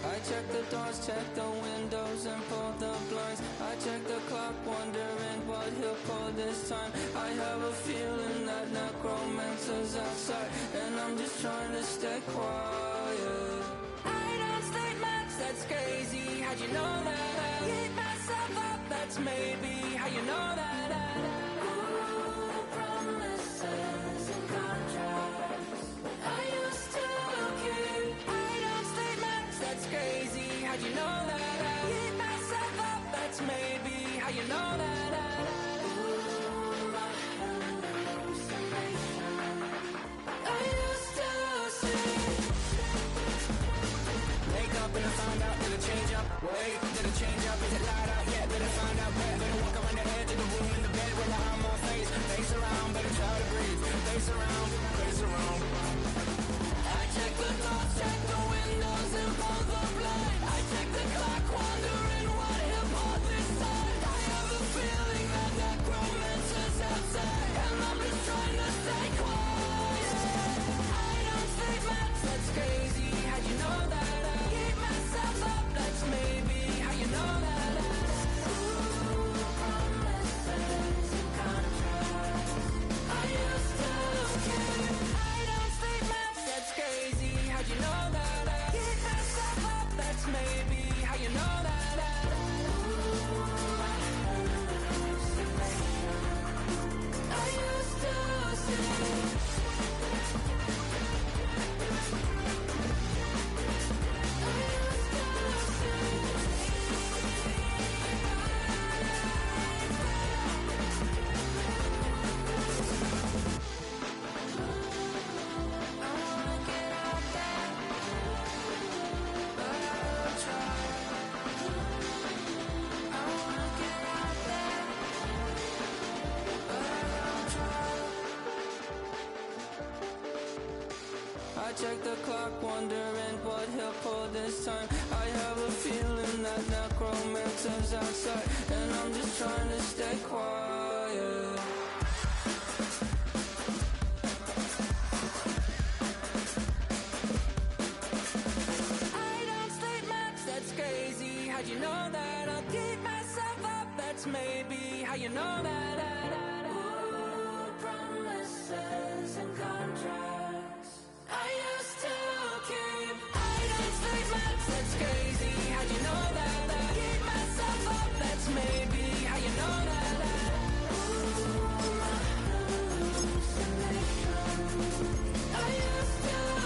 I check the doors, check the windows, and pull the blinds. I check the clock, wondering what he'll pull this time. I have a feeling that necromancer's outside, and I'm just trying to stay quiet. I don't state much, that's crazy. How'd you know that? I keep myself up, that's maybe how you know that. Ooh, promises and contracts I used to keep. I don't state much, that's crazy. How'd you know that? I keep myself up, that's maybe how you know that. Ooh, my hallucination I used to see. Wake up and I found out, did it change up? Wait, did it change up? Is it light up? Yeah, better find out where. Better walk around the edge of the room in the bed where behind my face. Face around, better try to breathe. Face around, face around. I check the doors, check the windows, and pull the blind. I check the clock, wondering what he'll pull this time. I have a feeling that necromancer's outside, and I'm just trying to stay quiet. I don't speak much, that's crazy. How'd you know that? I keep myself up, that's maybe how you know that. Ooh, promises and contracts I used to keep. I don't speak much, that's crazy. How'd you know that? I keep myself up, that's maybe how you know that. Ooh, my hallucination I used to see. I check the clock, wondering what he'll pull this time. I have a feeling that necromancer's outside, and I'm just trying to stay quiet. I don't sleep much, that's crazy. How'd you know that? I'll keep myself up, that's maybe how you know that. Ooh, promises and contracts I used to keep. I don't sleep much, that's crazy. How'd you know that? I keep myself up, that's maybe how you know that. Ooh, my hallucination I used to see.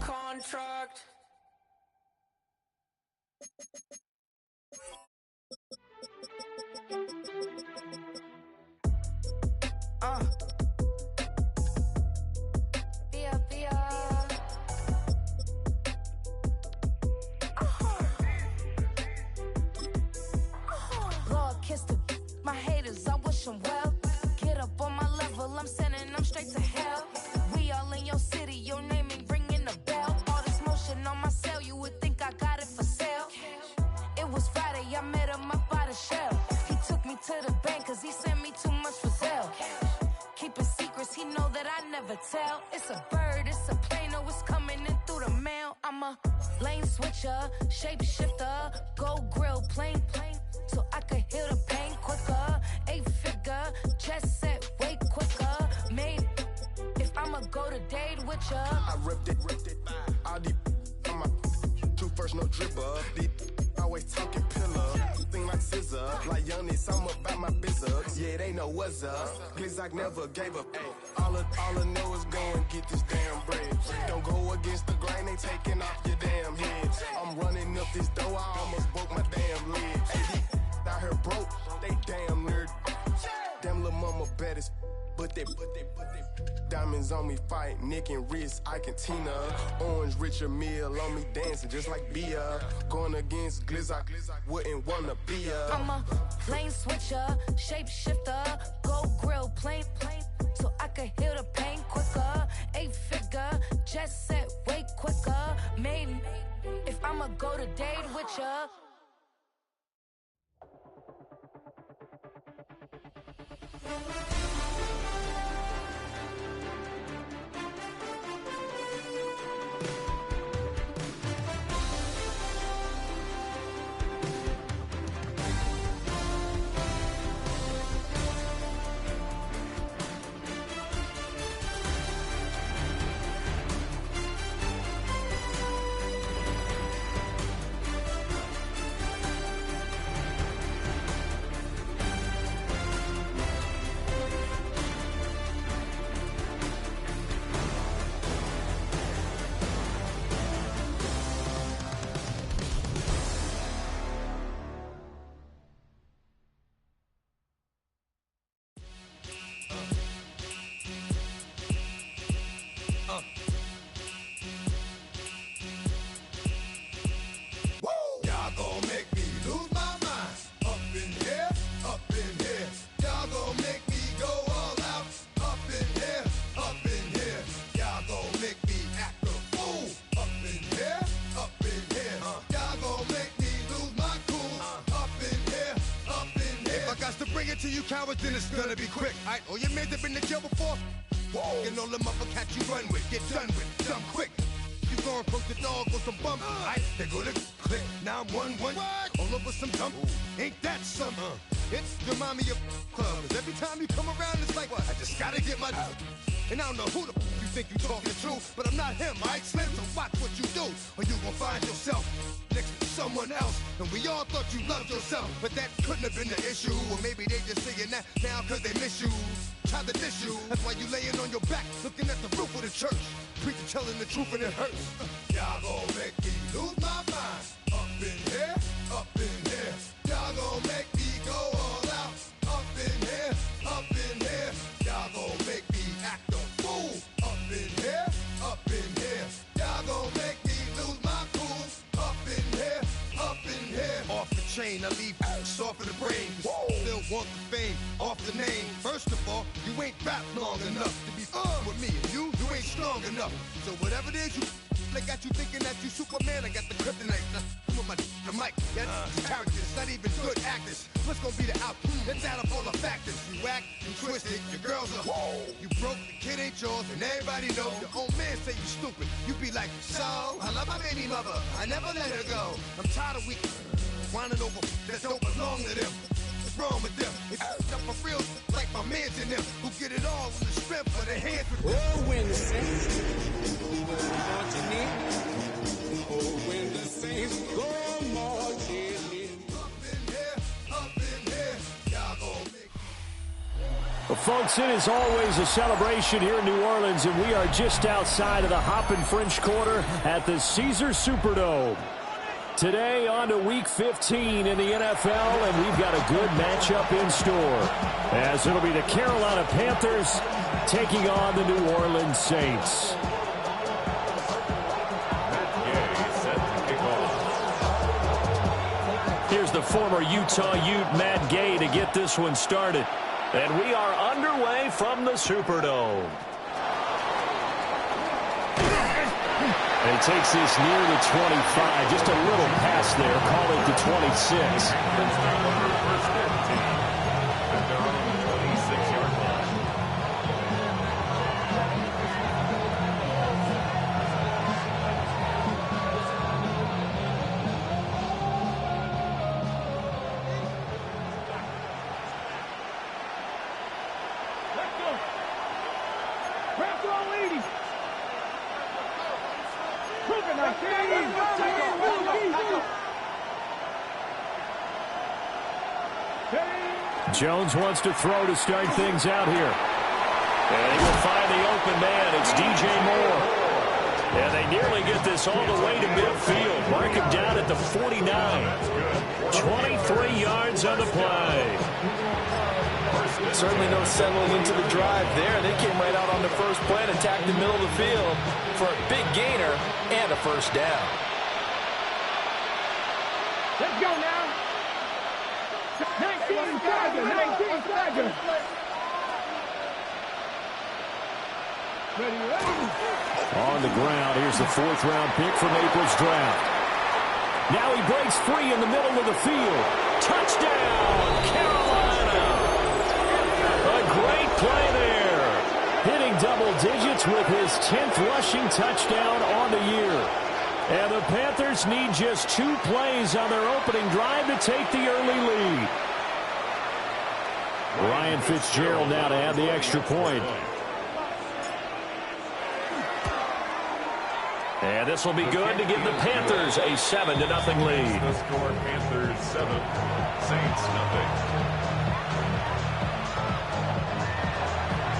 Contract. Lord, kiss the my haters, I wish them well. Get up on my level, I'm sending them straight to hell. We all in your city, your name ain't ringing the bell. All this motion on my cell, you would think I got it for sale. It was Friday, I met him up by the shell. He took me to the bank, cause he sent me too much for sale. Keeping secrets, he know that I never tell. It's a bird, it's a plane, oh, it's coming in through the mail. I'm a lane switcher, shapeshifter, go grill, plane, so I could heal the pain quicker. 8-figure, chest set way quicker. Made if I'ma go to date with ya. I ripped it. All these on my two first, no dripper. These always talking pillar. Thing like scissor. Like youngest, I'm about my business. Yeah, they know what's up. Glizzock never gave up. All I know is go and get this damn bread. Don't go against the grain, they taking off your damn head. I'm running up this door, I almost broke my damn leg. Diamonds on me fight, neck and wrist, I can Tina. Orange Richard Mill on me dancing just like Bia. Going against Glizz, I wouldn't wanna be a. I'm a lane switcher, shapeshifter, gold grill, plain, so I can heal the pain quicker. 8-figure, jet set way quicker. Made if I'ma go to date with ya. To you cowards, then it's gonna be quick. Alright, all your men have been to jail before. Whoa, and all them upper cats you run with, get done with, done quick. You gon' approach the dog with some bumps. Alright, they go to click. Now I'm 1-1. All over some dump. Ain't that something? It's the mommy of club. 'Cause every time you come around, it's like, what? I just gotta get my. And I don't know who the you think you talking to, but I'm not him, alright, Slim? So watch what you do, or you gon' find yourself next to someone else. And we all thought you loved yourself, but that couldn't have been the issue. Or maybe they just saying that now 'cause they miss you. Try to diss you, that's why you laying on your back, looking at the roof of the church. Preacher telling the truth and it hurts. Y'all gon' make me lose my mind. Up in here, up in here. Y'all gon' make me go all out. Up in here, up in here. Y'all gon' make me act a fool. Up in here, up in here. Y'all gon' make me lose my cool. Up in here, up in here. Off the chain, I leave soft in the brain. Still want the fame, off the name. First of all, you ain't rap long enough to be with me. And you ain't strong enough. So whatever it is you they got you thinking that you Superman, I got the kryptonite. Come on, the mic, that's characters, not even good actors. What's gonna be the outcome? Let's add up all the factors. You act, you twisted, your girls are you broke, the kid ain't yours, and everybody knows. Your own man say you stupid. You be like, so, I love my baby mother, I never let her go. I'm tired of weak whining over that don't belong to them. What's wrong with them? It's up for real, like my mans in them, who get it all in the strength of their hands with them. Oh, when the saints go marching in. Oh, when the saints go marching in. Up in here, y'all gon' make. Well, folks, it is always a celebration here in New Orleans, and we are just outside of the Hoppin' French Quarter at the Caesars Superdome. Today on to Week 15 in the NFL, and we've got a good matchup in store, as it'll be the Carolina Panthers taking on the New Orleans Saints. Here's the former Utah Ute, Matt Gay, to get this one started. And we are underway from the Superdome. And he takes this near the 25. Just a little pass there. Call it the 26. Jones wants to throw to start things out here. And he will find the open man. It's DJ Moore. And they nearly get this all the way to midfield. Mark him down at the 49. 23 yards on the play. Certainly no settling into the drive there. They came right out on the first play and attacked the middle of the field for a big gainer and a first down. Let's go now. 19 seconds. On the ground, here's the 4th-round pick from April's draft. Now he breaks free in the middle of the field. Touchdown, Carolina! A great play there. Hitting double digits with his 10th rushing touchdown on the year. And the Panthers need just 2 plays on their opening drive to take the early lead. Ryan Fitzgerald now to add the extra point. And this will be good to give the Panthers a 7-0 lead. The score, Panthers 7, Saints 0.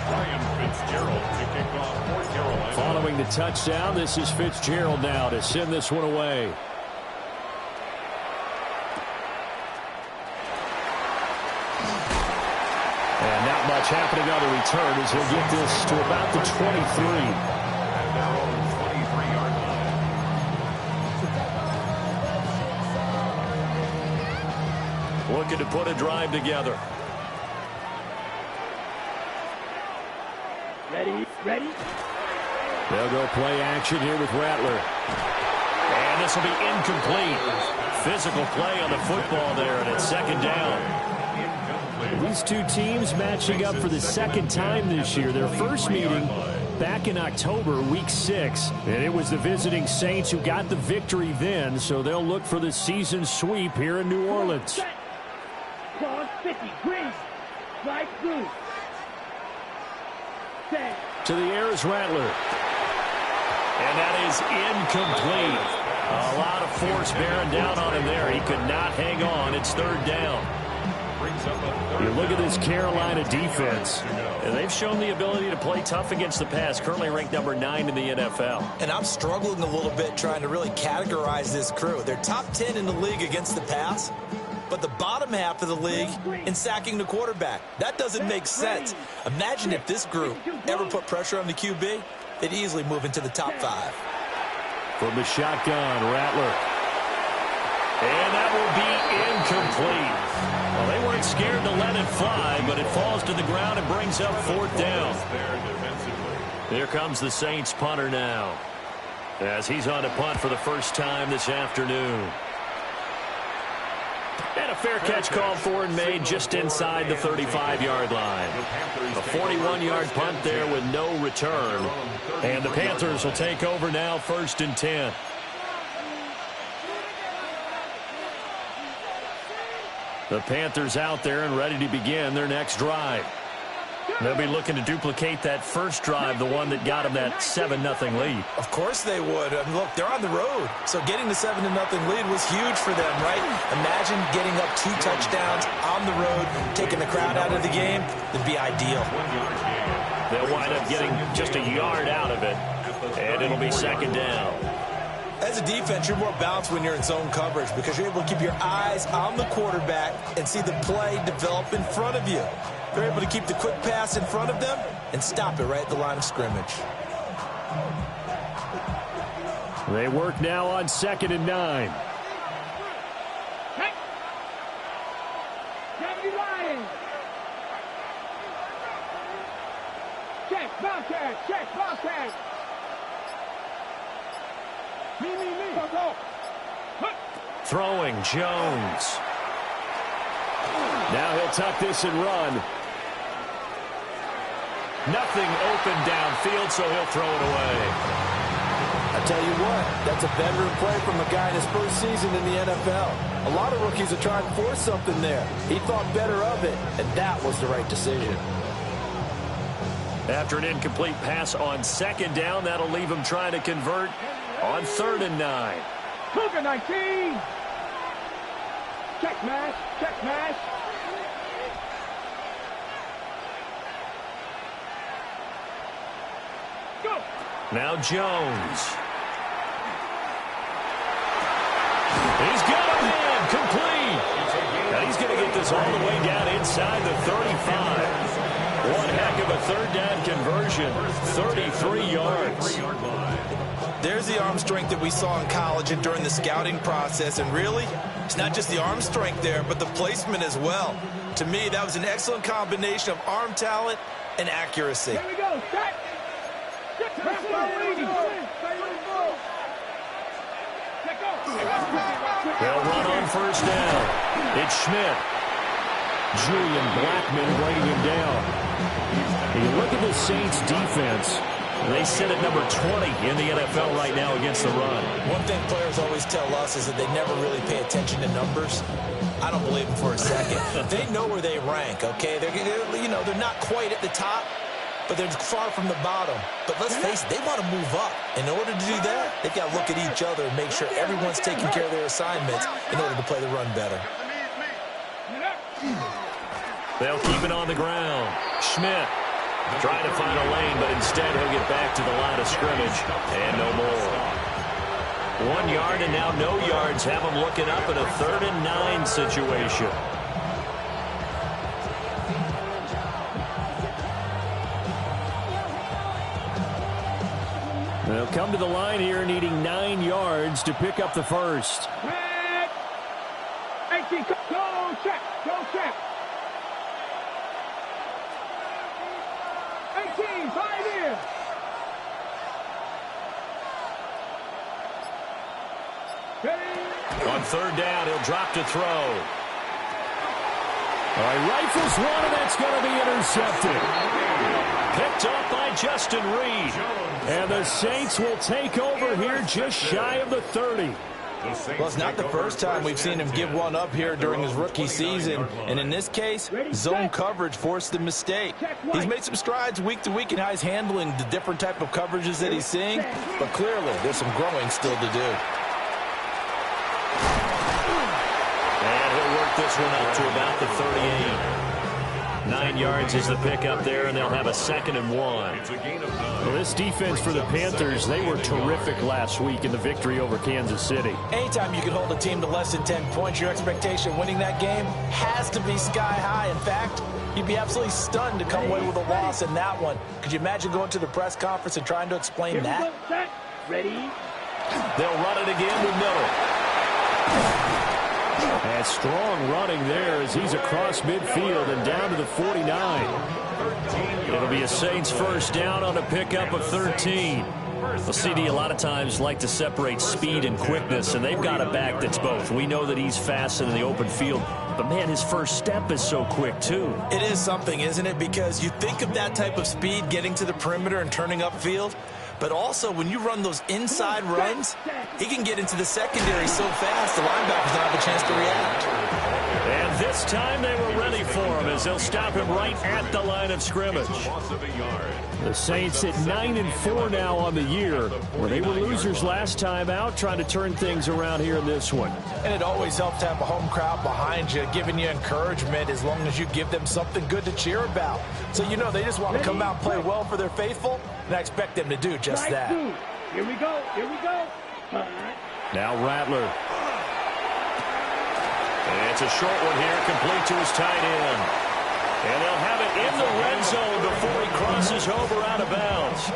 Ryan Fitzgerald to kick off for Carolina. Following the touchdown, this is Fitzgerald now to send this one away. And not much happening on the return as he'll get this to about the 23. Looking to put a drive together. Ready? They'll go play action here with Rattler. And this will be incomplete. Physical play on the football there, and it's 2nd down. These 2 teams matching up for the 2nd time this year. Their first meeting back in October, week 6. And it was the visiting Saints who got the victory then, so they'll look for the season sweep here in New Orleans. Cross 50, green, right through. To the air is Rattler. And that is incomplete. A lot of force bearing down on him there. He could not hang on. It's 3rd down. You look at this Carolina defense, and they've shown the ability to play tough against the pass, currently ranked number 9 in the NFL. And I'm struggling a little bit trying to really categorize this crew. They're top 10 in the league against the pass, but the bottom half of the league in sacking the quarterback. That doesn't make sense. Imagine if this group ever put pressure on the QB, they'd easily move into the top 5. From the shotgun, Rattler. And that will be incomplete. Well, they weren't scared to let it fly, but it falls to the ground and brings up 4th down. Here comes the Saints punter now, as he's on to punt for the first time this afternoon. And a fair catch called for and made just inside the 35-yard line. A 41-yard punt there with no return. And the Panthers will take over now, 1st and 10. The Panthers out there and ready to begin their next drive. They'll be looking to duplicate that first drive, the one that got them that 7-0 lead. Of course they would. I mean, look, they're on the road. So getting the 7-0 lead was huge for them, right? Imagine getting up 2 touchdowns on the road, taking the crowd out of the game. That'd be ideal. They'll wind up getting just a yard out of it, and it'll be 2nd down. As a defense, you're more balanced when you're in zone coverage because you're able to keep your eyes on the quarterback and see the play develop in front of you. They're able to keep the quick pass in front of them and stop it right at the line of scrimmage. They work now on 2nd and 9. Hey! Deputy Ryan! Check, Bobcat! Check, Bobcat! Me. Go. Throwing, Jones. Now he'll tuck this and run. Nothing open downfield, so he'll throw it away. I tell you what, that's a veteran play from a guy in his first season in the NFL. A lot of rookies are trying to force something there. He thought better of it, and that was the right decision. After an incomplete pass on 2nd down, that'll leave him trying to convert on 3rd and 9. Cougar 19! Check mash! Go! Now Jones. He's got a man complete. And he's going to get this is all the way down inside the 35. One heck of a third down conversion, 33 yards. There's the arm strength that we saw in college and during the scouting process. And really, it's not just the arm strength there, but the placement as well. To me, that was an excellent combination of arm talent and accuracy. Here we go. Set. They'll run on first down. It's Schmidt. Julian Blackman bringing him down. And you look at the Saints defense. They sit at number 20 in the NFL right now against the run. One thing players always tell us is that they never really pay attention to numbers. I don't believe them for a second. They know where they rank, okay? They're not quite at the top, but they're far from the bottom. But let's face it, they want to move up. In order to do that, they've got to look at each other and make sure everyone's taking care of their assignments in order to play the run better. They'll keep it on the ground. Schmidt trying to find a lane, but instead he'll get back to the line of scrimmage. And no more. 1 yard and now no yards. Have them looking up in a 3rd and 9 situation. They'll come to the line here needing 9 yards to pick up the first. 18, go check, go check. 18, 5 in. On 3rd down, he'll drop to throw. All right, rifles one, and that's going to be intercepted. Picked up by Justin Reed. And the Saints will take over here just shy of the 30. Well, it's not the first time we've seen him give one up here during his rookie season. And in this case, zone coverage forced the mistake. He's made some strides week to week in how he's handling the different type of coverages that he's seeing. But clearly, there's some growing still to do. And he'll work this one up to about the 38. 9 yards is the pickup there, and they'll have a 2nd and 1. Well, this defense for the Panthers, they were terrific last week in the victory over Kansas City. Anytime you can hold a team to less than 10 points, your expectation winning that game has to be sky high. In fact, you'd be absolutely stunned to come away with a loss in that one. Could you imagine going to the press conference and trying to explain that? Ready? They'll run it again with Miller. And strong running there as he's across midfield and down to the 49. It'll be a Saints first down on a pickup of 13. Well, CD a lot of times like to separate speed and quickness, and they've got a back that's both. We know that he's fast in the open field, but, man, his first step is so quick, too. It is something, isn't it? Because you think of that type of speed getting to the perimeter and turning upfield, but also when you run those inside runs, he can get into the secondary so fast the linebackers don't have a chance to react. And this time they were ready for him as they'll stop him right at the line of scrimmage. The Saints at 9-4 now on the year, where they were losers last time out, trying to turn things around here in this one. And it always helps to have a home crowd behind you, giving you encouragement as long as you give them something good to cheer about. So you know they just want to come out and play well for their faithful, and I expect them to do just that. Here we go, here we go. Now Rattler. And it's a short one here, complete to his tight end. And they'll have it in the red zone before he crosses over out of bounds.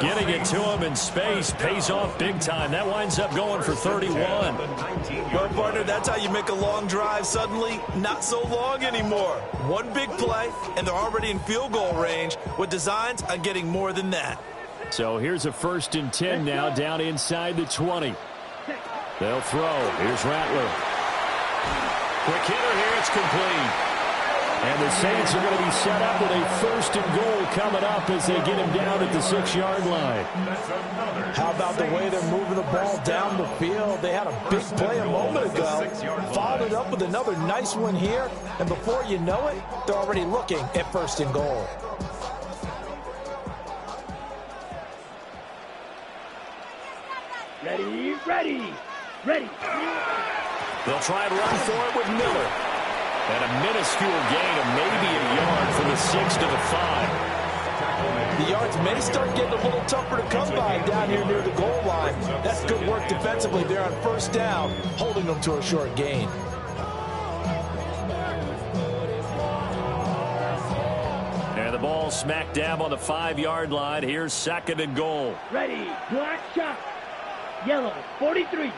Getting it to him in space pays off big time. That winds up going for 31. Well, partner, that's how you make a long drive suddenly not so long anymore. One big play, and they're already in field goal range with designs on getting more than that. So here's a 1st and 10 now down inside the 20. They'll throw. Here's Rattler. Quick hitter here. It's complete. And the Saints are going to be set up with a 1st and goal coming up as they get him down at the 6-yard line. How about the way they're moving the ball down the field? They had a big play a moment ago. Followed it up with another nice one here. And before you know it, they're already looking at 1st and goal. Ready, ready, ready. They'll try and run for it with Miller. And a minuscule gain of maybe a yard from the 6 to the 5. The yards may start getting a little tougher to come by down here near the goal line. That's good work defensively there on 1st down, holding them to a short gain. ball smack dab on the 5-yard line. Here's 2nd and goal. Ready. Black shot. Yellow. 43.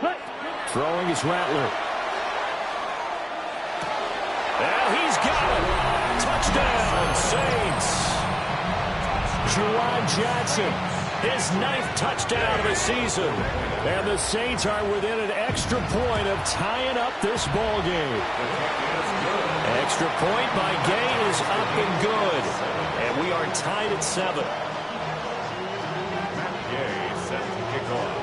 Hut. Throwing is Rattler. And he's got it. Touchdown, Saints. Juwan Johnson, his 9th touchdown of the season. And the Saints are within an extra point of tying up this ball game. Extra point by Gay is up and good. And we are tied at 7. Gay set to kick off.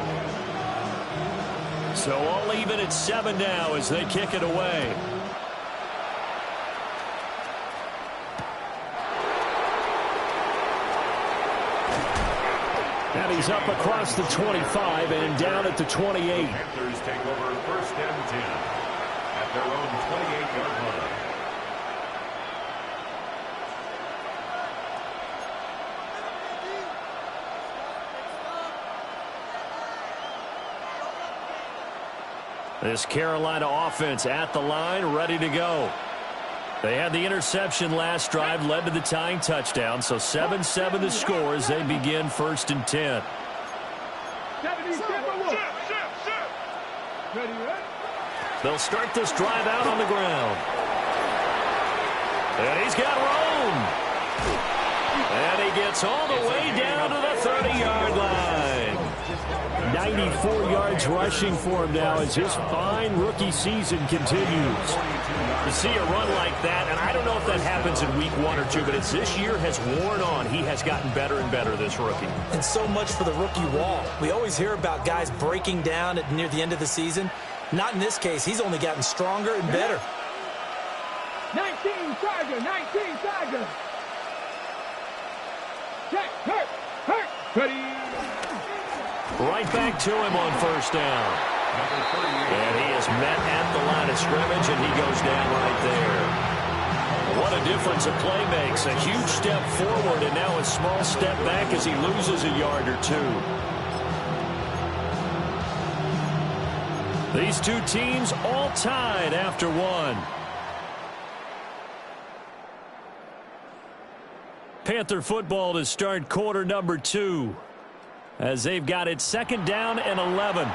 So all even at 7 now as they kick it away. And he's up across the 25 and down at the 28. Panthers take over 1st and 10 at their own 28-yard line. This Carolina offense at the line, ready to go. They had the interception last drive, led to the tying touchdown, so 7-7 the score as they begin 1st and 10. They'll start this drive out on the ground. And he's got room. And he gets all the way down to the 30-yard line. 94 yards rushing for him now as his fine rookie season continues. To see a run like that, and I don't know if that happens in week 1 or 2, but as this year has worn on, he has gotten better and better, this rookie. And so much for the rookie wall. We always hear about guys breaking down near the end of the season. Not in this case. He's only gotten stronger and better. 19 Tiger. 19 Tiger. Check. Hurt. Ready. Right back to him on 1st down. And he is met at the line of scrimmage, and he goes down right there. What a difference a play makes. A huge step forward and now a small step back as he loses a yard or 2. These two teams all tied after 1. Panther football to start quarter number 2. As they've got it 2nd down and 11.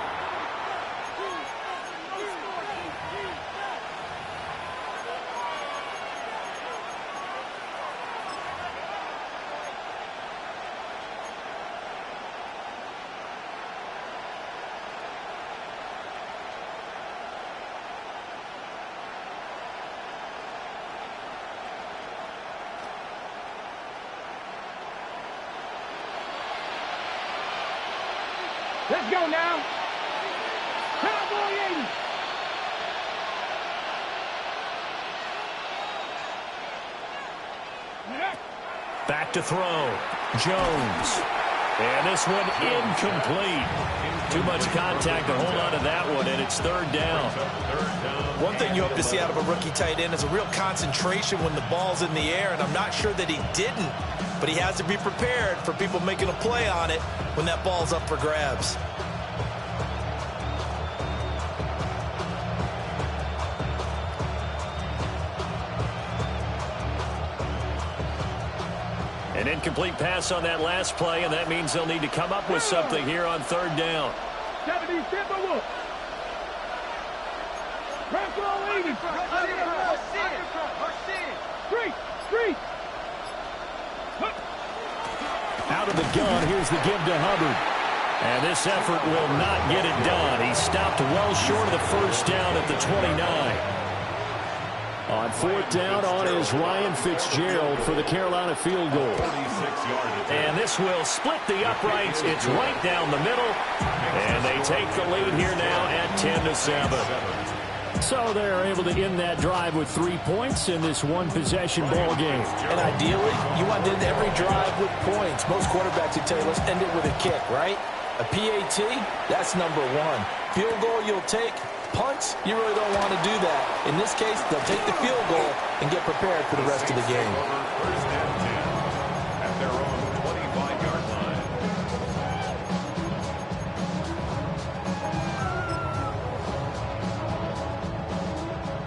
Let's go now. Cowboy 80. Back to throw. Jones. And this one incomplete. Too much contact to hold on to that one, and it's 3rd down. One thing you hope to see out of a rookie tight end is a real concentration when the ball's in the air, and I'm not sure that he didn't, but he has to be prepared for people making a play on it when that ball's up for grabs. An incomplete pass on that last play, and that means they'll need to come up with something here on 3rd down. 70 Timberwolves. Franco 80. Street. Out of the gun, here's the give to Hubbard. And this effort will not get it done. He stopped well short of the 1st down at the 29. On 4th down on is Ryan Fitzgerald for the Carolina field goal. And this will split the uprights. It's right down the middle. And they take the lead here now at 10-7. So they're able to end that drive with 3 points in this one-possession ball game. And ideally, you want to end every drive with points. Most quarterbacks would tell you, let's end it with a kick, right? A PAT, that's number 1. Field goal you'll take. Punts, you really don't want to do that. In this case, they'll take the field goal and get prepared for the rest of the game. 1st and 10 at their own 25-yard line.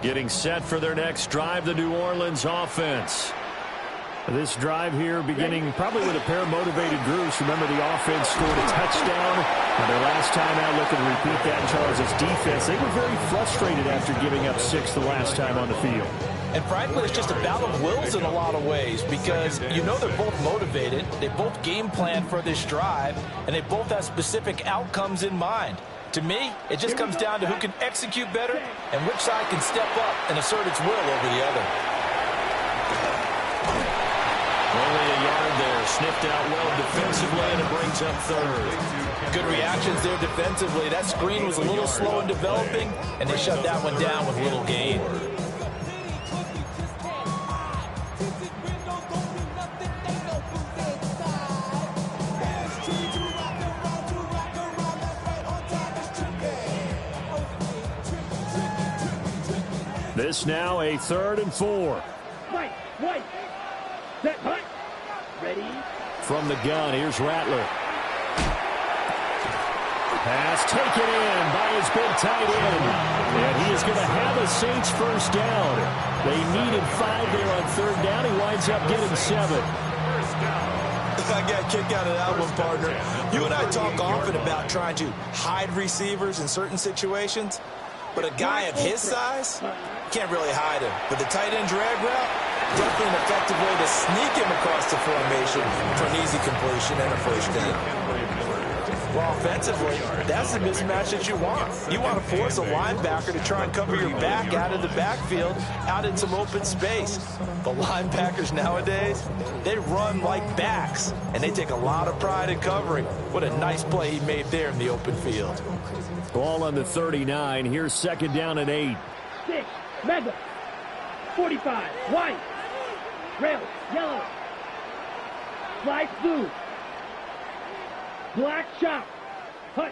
Getting set for their next drive, the New Orleans offense. This drive here beginning probably with a pair of motivated groups. Remember, the offense scored a touchdown. Their last time out, looking to repeat that in Charles' defense. They were very frustrated after giving up 6 the last time on the field. And frankly, it's just a battle of wills in a lot of ways because you know they're both motivated. They both game plan for this drive, and they both have specific outcomes in mind. To me, it just comes down to who can execute better and which side can step up and assert its will over the other. Only a yard there. Sniffed out well defensively, and it brings up third. Good reactions there defensively. That screen was a little slow in developing, and they shut that one down with little gain. This now a 3rd and 4. Right. Set, right. Ready. From the gun, here's Rattler. Pass taken in by his big tight end. And he is going to have a Saints first down. They needed 5 there on 3rd down. He winds up getting 7. I got a kick out of that one, partner. You and I talk often about trying to hide receivers in certain situations. But a guy of his size, can't really hide him. But the tight end drag route, definitely an effective way to sneak him across the formation for an easy completion and a first down. Well, offensively, that's the mismatch that you want. You want to force a linebacker to try and cover your back out of the backfield, out in some open space. The linebackers nowadays, they run like backs, and they take a lot of pride in covering. What a nice play he made there in the open field. Ball on the 39. Here's 2nd down and 8. 6, mega. 45, white. Rail, yellow. Slide blue. Black shot. Hut.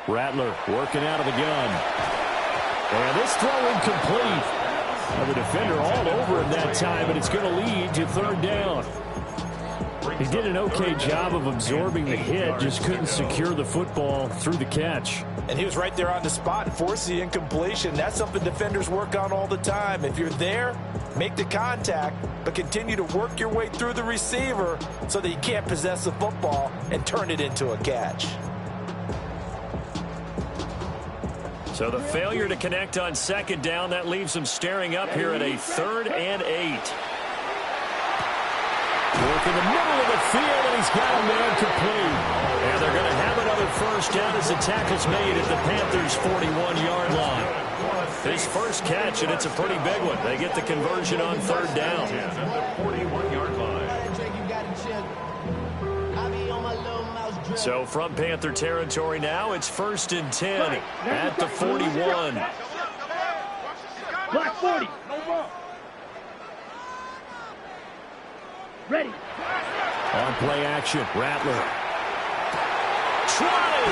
Rattler working out of the gun. And this throw incomplete. Well, the defender all over him that time, but it's going to lead to 3rd down. He did an okay job of absorbing the hit, just couldn't secure the football through the catch. And he was right there on the spot and forced the incompletion. That's something defenders work on all the time. If you're there, make the contact, but continue to work your way through the receiver so that you can't possess the football and turn it into a catch. So the failure to connect on 2nd down, that leaves him staring up here at a 3rd and 8. Work in the middle of the field, and he's got a man complete. And they're going to have another first down as the tackle's made at the Panthers' 41-yard line. His first catch, and it's a pretty big one. They get the conversion on 3rd down. At the 41-yard line. So from Panther territory now, it's 1st and 10 at the 41. Black 40, no ball. Ready. On play action, Rattler. Try!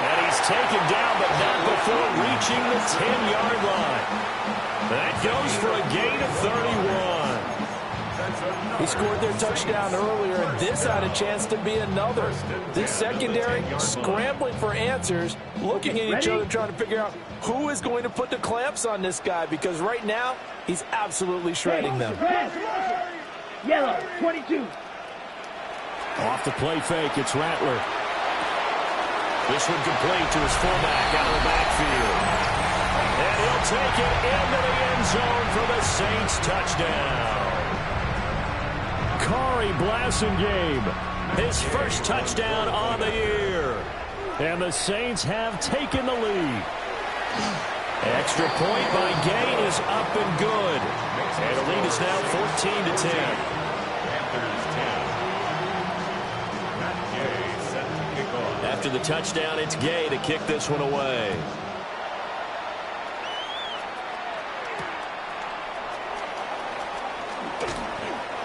And he's taken down, but not before reaching the 10-yard line. That goes for a gain of 31. He scored their touchdown earlier, and this had a chance to be another. This secondary scrambling for answers, looking at each other, trying to figure out who is going to put the clamps on this guy, because right now, he's absolutely shredding them. Red. Yellow, 22. Off the play fake, it's Rattler. This one complete to his fullback out of the backfield. And he'll take it into the end zone for the Saints touchdown. Kari Blasingame, his first touchdown on the year. And the Saints have taken the lead. Extra point by Gay is up and good. And the lead is now 14-10. Panthers 10. Matt Gay set to kick off. After the touchdown, it's Gay to kick this one away.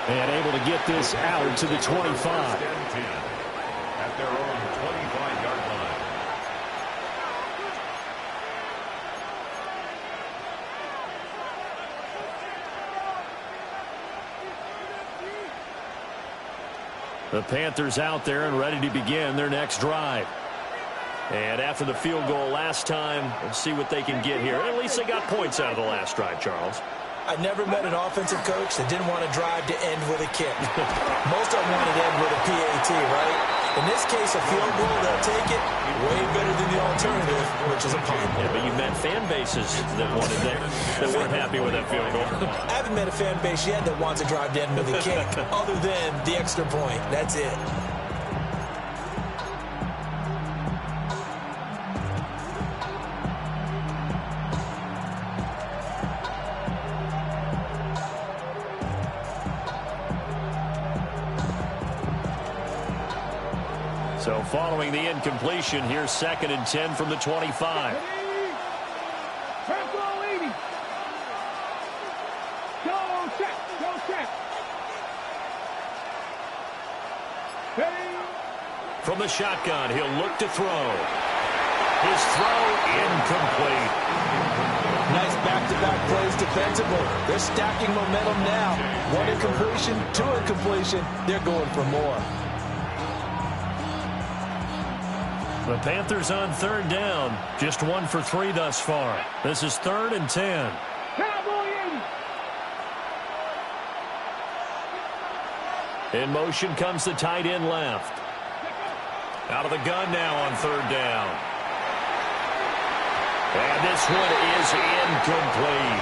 And able to get this out to the 25. At their own 25-yard line. The Panthers out there and ready to begin their next drive. And after the field goal last time, we'll see what they can get here. At least they got points out of the last drive, Charles. I never met an offensive coach that didn't want to drive to end with a kick. Most of them want to end with a PAT, right? In this case, a field goal, they'll take it. Way better than the alternative, which is a punt. Yeah, but you met fan bases that wanted that weren't happy with that field goal. I haven't met a fan base yet that wants to drive to end with a kick, other than the extra point. That's it. So following the incompletion, here's 2nd and 10 from the 25. From the shotgun, he'll look to throw. His throw incomplete. Nice back-to-back plays defensively. They're stacking momentum now. 1 incompletion, 2 incompletion. They're going for more. The Panthers on 3rd down. Just 1 for 3 thus far. This is 3rd and 10. In motion comes the tight end left. Out of the gun now on 3rd down. And this one is incomplete.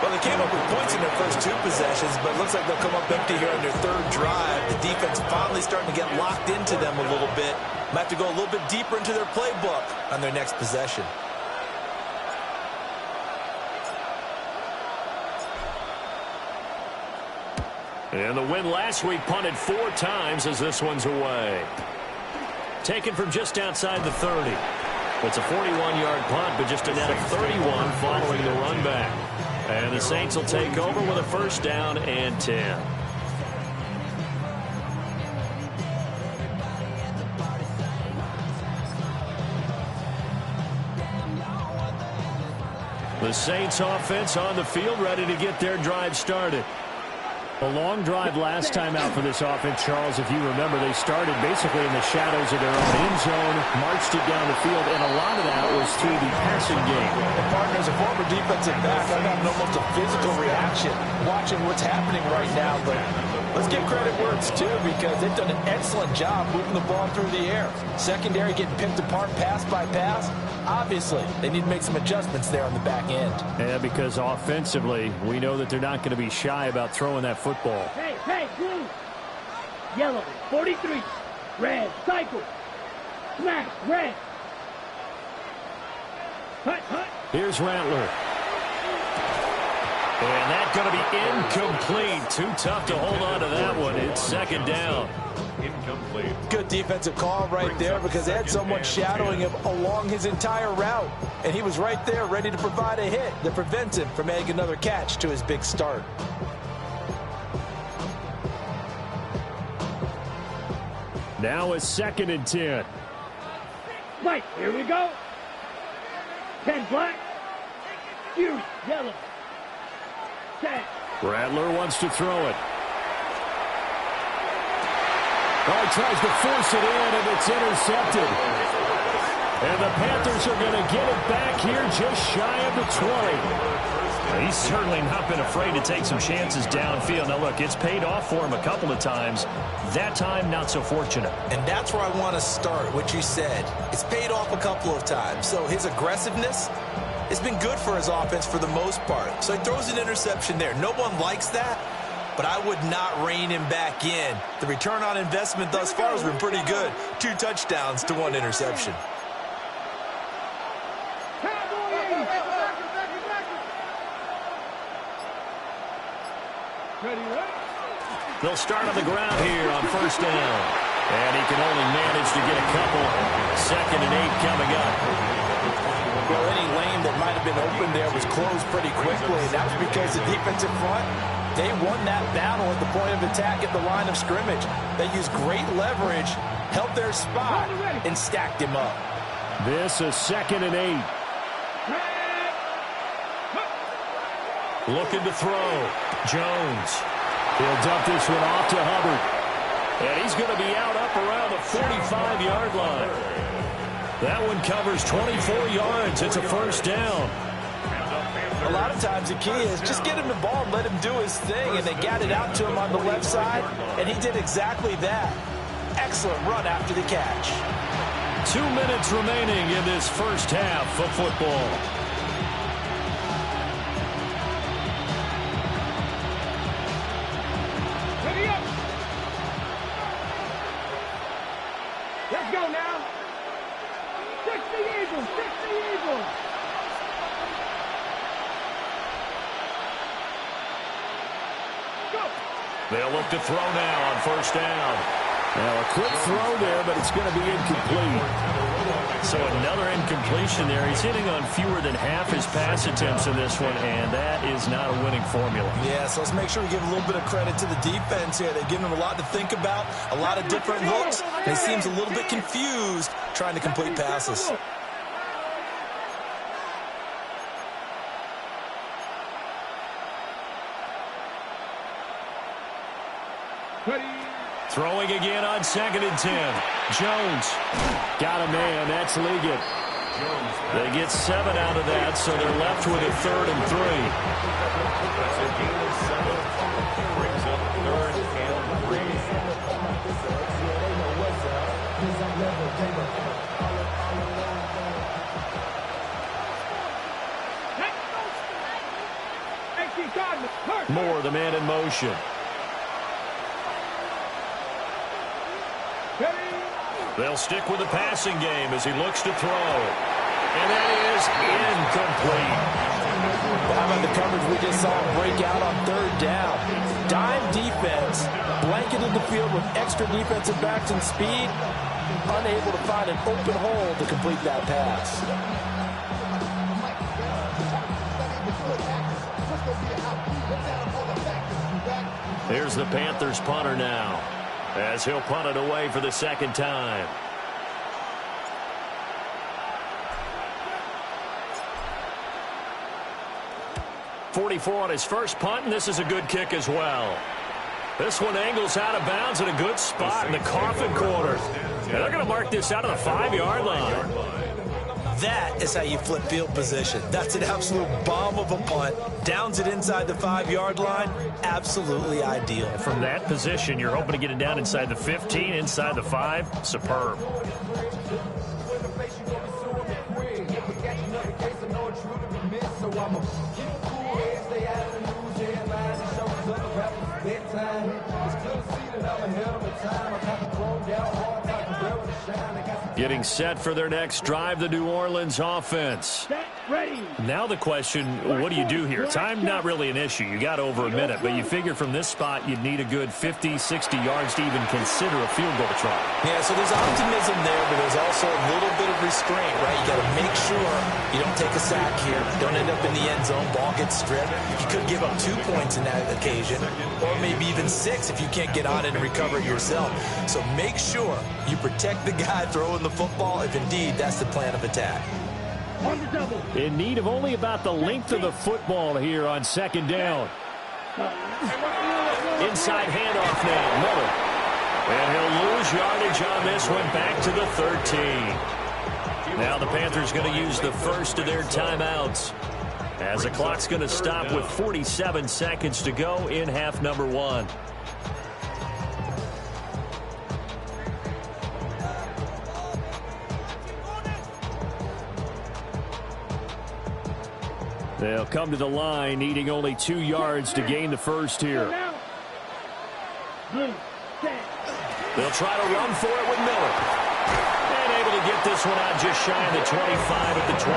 Well, they came up with points in their first 2 possessions, but it looks like they'll come up empty here on their 3rd drive. The defense finally starting to get locked into them a little bit. Might have to go a little bit deeper into their playbook on their next possession. And the win last week punted 4 times as this one's away. Taken from just outside the 30. It's a 41-yard punt, but just a net of 31 following the run back. And the Saints will take over with a 1st down and 10. The Saints offense on the field, ready to get their drive started. A long drive last time out for this offense, Charles. If you remember, they started basically in the shadows of their own end zone, marched it down the field, and a lot of that was through the passing game. And partner, as a former defensive back, I'm having almost a physical reaction watching what's happening right now. But let's give credit where it's due, because they've done an excellent job moving the ball through the air. Secondary getting picked apart pass by pass. Obviously, they need to make some adjustments there on the back end. Yeah, because offensively, we know that they're not going to be shy about throwing that football. Hey, blue. Yellow, 43. Red, cycle. Smash, red. Hut. Here's Rattler. And that's going to be incomplete. Too tough to hold on to that one. It's 2nd down. Incomplete. Good defensive call right there, because they had someone shadowing him along his entire route. And he was right there ready to provide a hit that prevents him from adding another catch to his big start. Now it's 2nd and 10. Mike, here we go. 10 black. Fury, yellow. Set. Rattler wants to throw it. Oh, he tries to force it in, and it's intercepted. And the Panthers are going to get it back here just shy of the 20. He's certainly not been afraid to take some chances downfield. Now, look, it's paid off for him a couple of times. That time, not so fortunate. And that's where I want to start, what you said. It's paid off a couple of times. So his aggressiveness has been good for his offense for the most part. So he throws an interception there. No one likes that, but I would not rein him back in. The return on investment thus far has been pretty good. 2 touchdowns to 1 interception. They'll start on the ground here on 1st down. And he can only manage to get a couple. 2nd and 8 coming up. Well, any lane that might have been open there was closed pretty quickly. And that was because the defensive front, they won that battle at the point of attack at the line of scrimmage. They used great leverage, held their spot, and stacked him up. This is 2nd and 8. Looking to throw. Jones. He'll dump this one off to Hubbard. And he's going to be out up around the 45-yard line. That one covers 24 yards. It's a first down. A lot of times the key is just get him the ball and let him do his thing, and they got it out to him on the left side, and he did exactly that. Excellent run after the catch. 2 minutes remaining in this first half of football. Ready up. Let's go now. 60 Eagles, 60 Eagles. Go. They'll look to throw now on first down. Now a quick throw there, but it's going to be incomplete. So another incompletion there. He's hitting on fewer than half his pass attempts in this one, and that is not a winning formula. Yeah, so let's make sure we give a little bit of credit to the defense here. They've given him a lot to think about, a lot of different looks, and he seems a little bit confused trying to complete passes. Throwing again on 2nd and 10. Jones got a man. That's Liggett. They get 7 out of that, so they're left with a 3rd and 3. That's a gain of 7. Brings up 3rd and 3. Moore, the man in motion. They'll stick with the passing game as he looks to throw. And that is incomplete. How about the coverage we just saw him break out on 3rd down? Dime defense, blanketed the field with extra defensive backs and speed, unable to find an open hole to complete that pass. Here's the Panthers punter now, as he'll punt it away for the 2nd time. .44 on his first punt, and this is a good kick as well. This one angles out of bounds in a good spot in the coffin corner. And they're going to mark this out of the 5-yard line. That is how you flip field position. That's an absolute bomb of a punt. Downs it inside the 5-yard line. Absolutely ideal. From that position, you're hoping to get it down inside the 15, inside the 5. Superb. Getting set for their next drive, the New Orleans offense. Now the question, what do you do here? Time not really an issue. You got over a minute, but you figure from this spot you'd need a good 50, 60 yards to even consider a field goal try. Yeah, so there's optimism there, but there's also a little bit of restraint, right? You got to make sure you don't take a sack here. Don't end up in the end zone. Ball gets stripped. You could give up 2 points in that occasion, or maybe even 6 if you can't get on it and recover it yourself. So make sure you protect the guy throwing the football if indeed that's the plan of attack. In need of only about the length of the football here on 2nd down. Inside handoff now, Miller. And he'll lose yardage on this one, back to the 13. Now the Panthers going to use the first of their timeouts, as the clock's going to stop with 47 seconds to go in half number 1. They'll come to the line, needing only 2 yards to gain the first here. They'll try to run for it with Miller. And able to get this one out just shy of the 25 at the 24.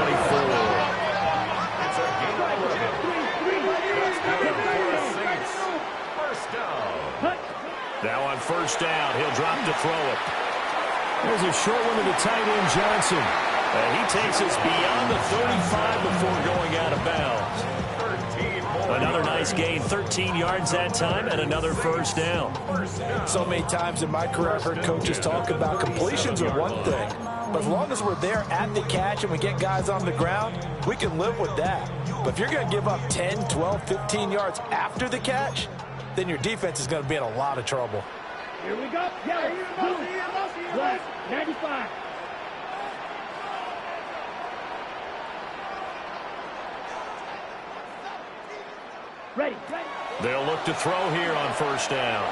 Now on first down, he'll drop to throw it. There's a short one to the tight end, Johnson. And he takes us beyond the 35 before going out of bounds. Another nice gain, 13 yards that time, and another first down. So many times in my career I've heard coaches talk about completions are one thing, but as long as we're there at the catch and we get guys on the ground, we can live with that. But if you're going to give up 10, 12, 15 yards after the catch, then your defense is going to be in a lot of trouble. Here we go. Yellow, blue, 95. Ready. They'll look to throw here on first down.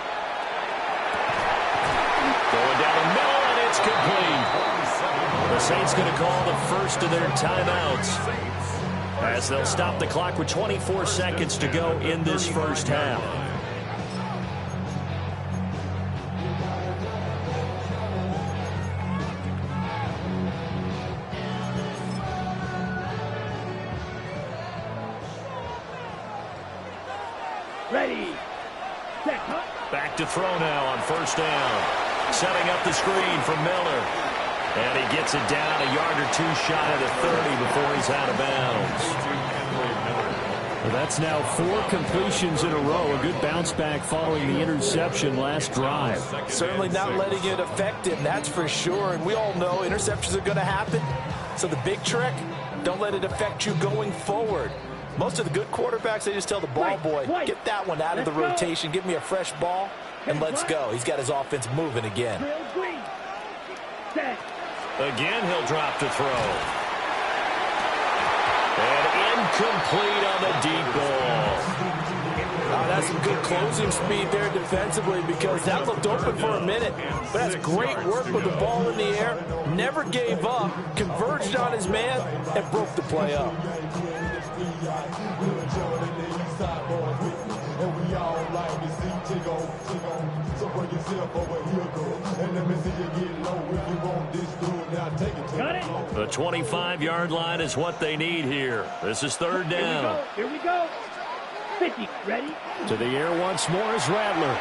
Going down the middle, and it's complete. The Saints going to call the first of their timeouts as they'll stop the clock with 24 seconds to go in this first half. Ready. Set. Back to throw now on first down. Setting up the screen from Miller. And he gets it down a yard or two shy of the 30 before he's out of bounds. Well, that's now 4 completions in a row. A good bounce back following the interception last drive. Certainly not letting it affect him, that's for sure. And we all know interceptions are going to happen. So the big trick, don't let it affect you going forward. Most of the good quarterbacks, they just tell the ball boy, get that one out of the rotation, give me a fresh ball, and let's go. He's got his offense moving again. Again, he'll drop to throw. And incomplete on the deep ball. That's some good closing speed there defensively because that looked open for a minute. But that's great work with the ball in the air. Never gave up, converged on his man, and broke the play up. The 25-yard line is what they need here. This is third down. Here we go. 50. Ready? To the air once more is Rattler.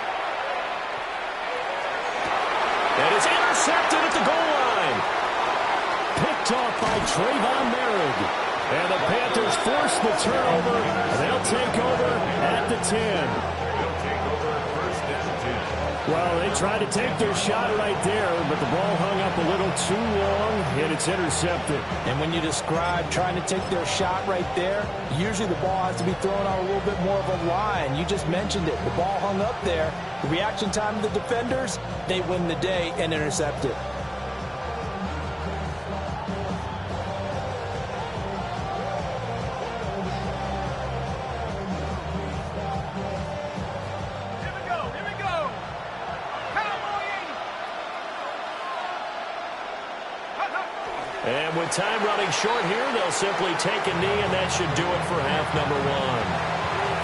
And it's intercepted at the goal line. Picked off by Trayvon Merritt. And the Panthers force the turnover, and they'll take over at the 10. Well, they tried to take their shot right there, but the ball hung up a little too long, and it's intercepted. And when you describe trying to take their shot right there, usually the ball has to be thrown on a little bit more of a line. You just mentioned it. The ball hung up there. The reaction time of the defenders, they win the day and intercept it. And with time running short here, they'll simply take a knee, and that should do it for half number 1.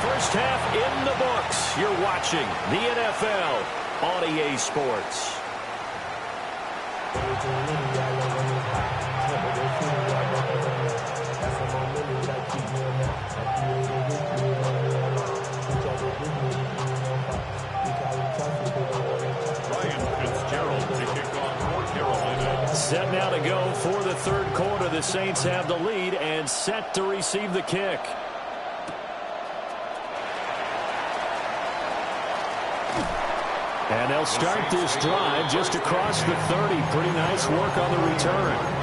First half in the books. You're watching the NFL on EA Sports. Set now to go for the third quarter. The Saints have the lead and set to receive the kick. And they'll start this drive just across the 30. Pretty nice work on the return.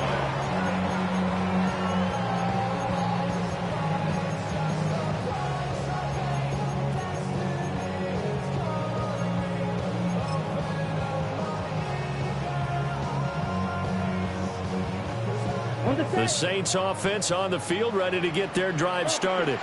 The Saints offense on the field, ready to get their drive started.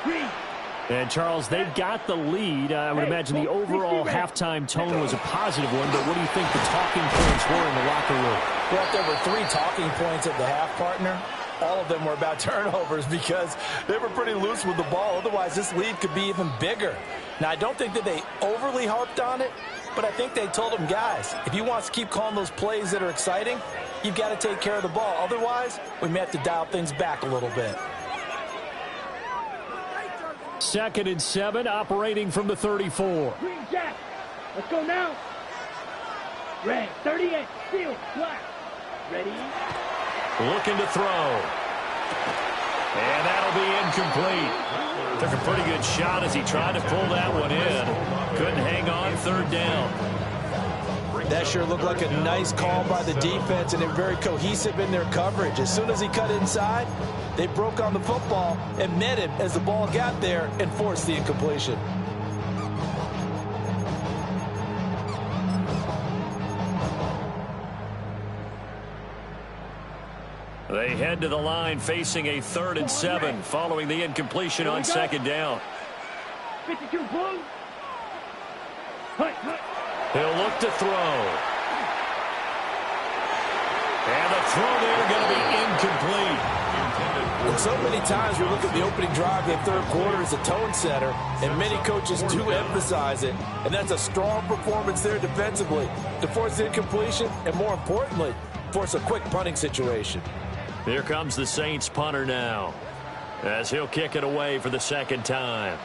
And, Charles, they've got the lead. I would imagine the overall halftime tone was a positive one, but what do you think the talking points were in the locker room? Well, there were 3 talking points at the half, partner. All of them were about turnovers because they were pretty loose with the ball. Otherwise, this lead could be even bigger. Now, I don't think that they overly harped on it, but I think they told them, guys, if you want to keep calling those plays that are exciting, you've got to take care of the ball. Otherwise, we may have to dial things back a little bit. 2nd and 7, operating from the 34. Green Jack. Let's go now. Red, 38. Steel, black. Ready? Looking to throw. And that'll be incomplete. Took a pretty good shot as he tried to pull that one in. Couldn't hang on, third down. That sure looked like a nice call by the defense, and they're very cohesive in their coverage. As soon as he cut inside, they broke on the football and met him as the ball got there and forced the incompletion. They head to the line facing a 3rd and 7 following the incompletion on 2nd down. 52 blue. Hunt. He'll look to throw. And the throw there going to be incomplete. And so many times we look at the opening drive of the third quarter as a tone setter, and many coaches do emphasize it. And that's a strong performance there defensively to force the incompletion and, more importantly, force a quick punting situation. Here comes the Saints punter now, as he'll kick it away for the second time.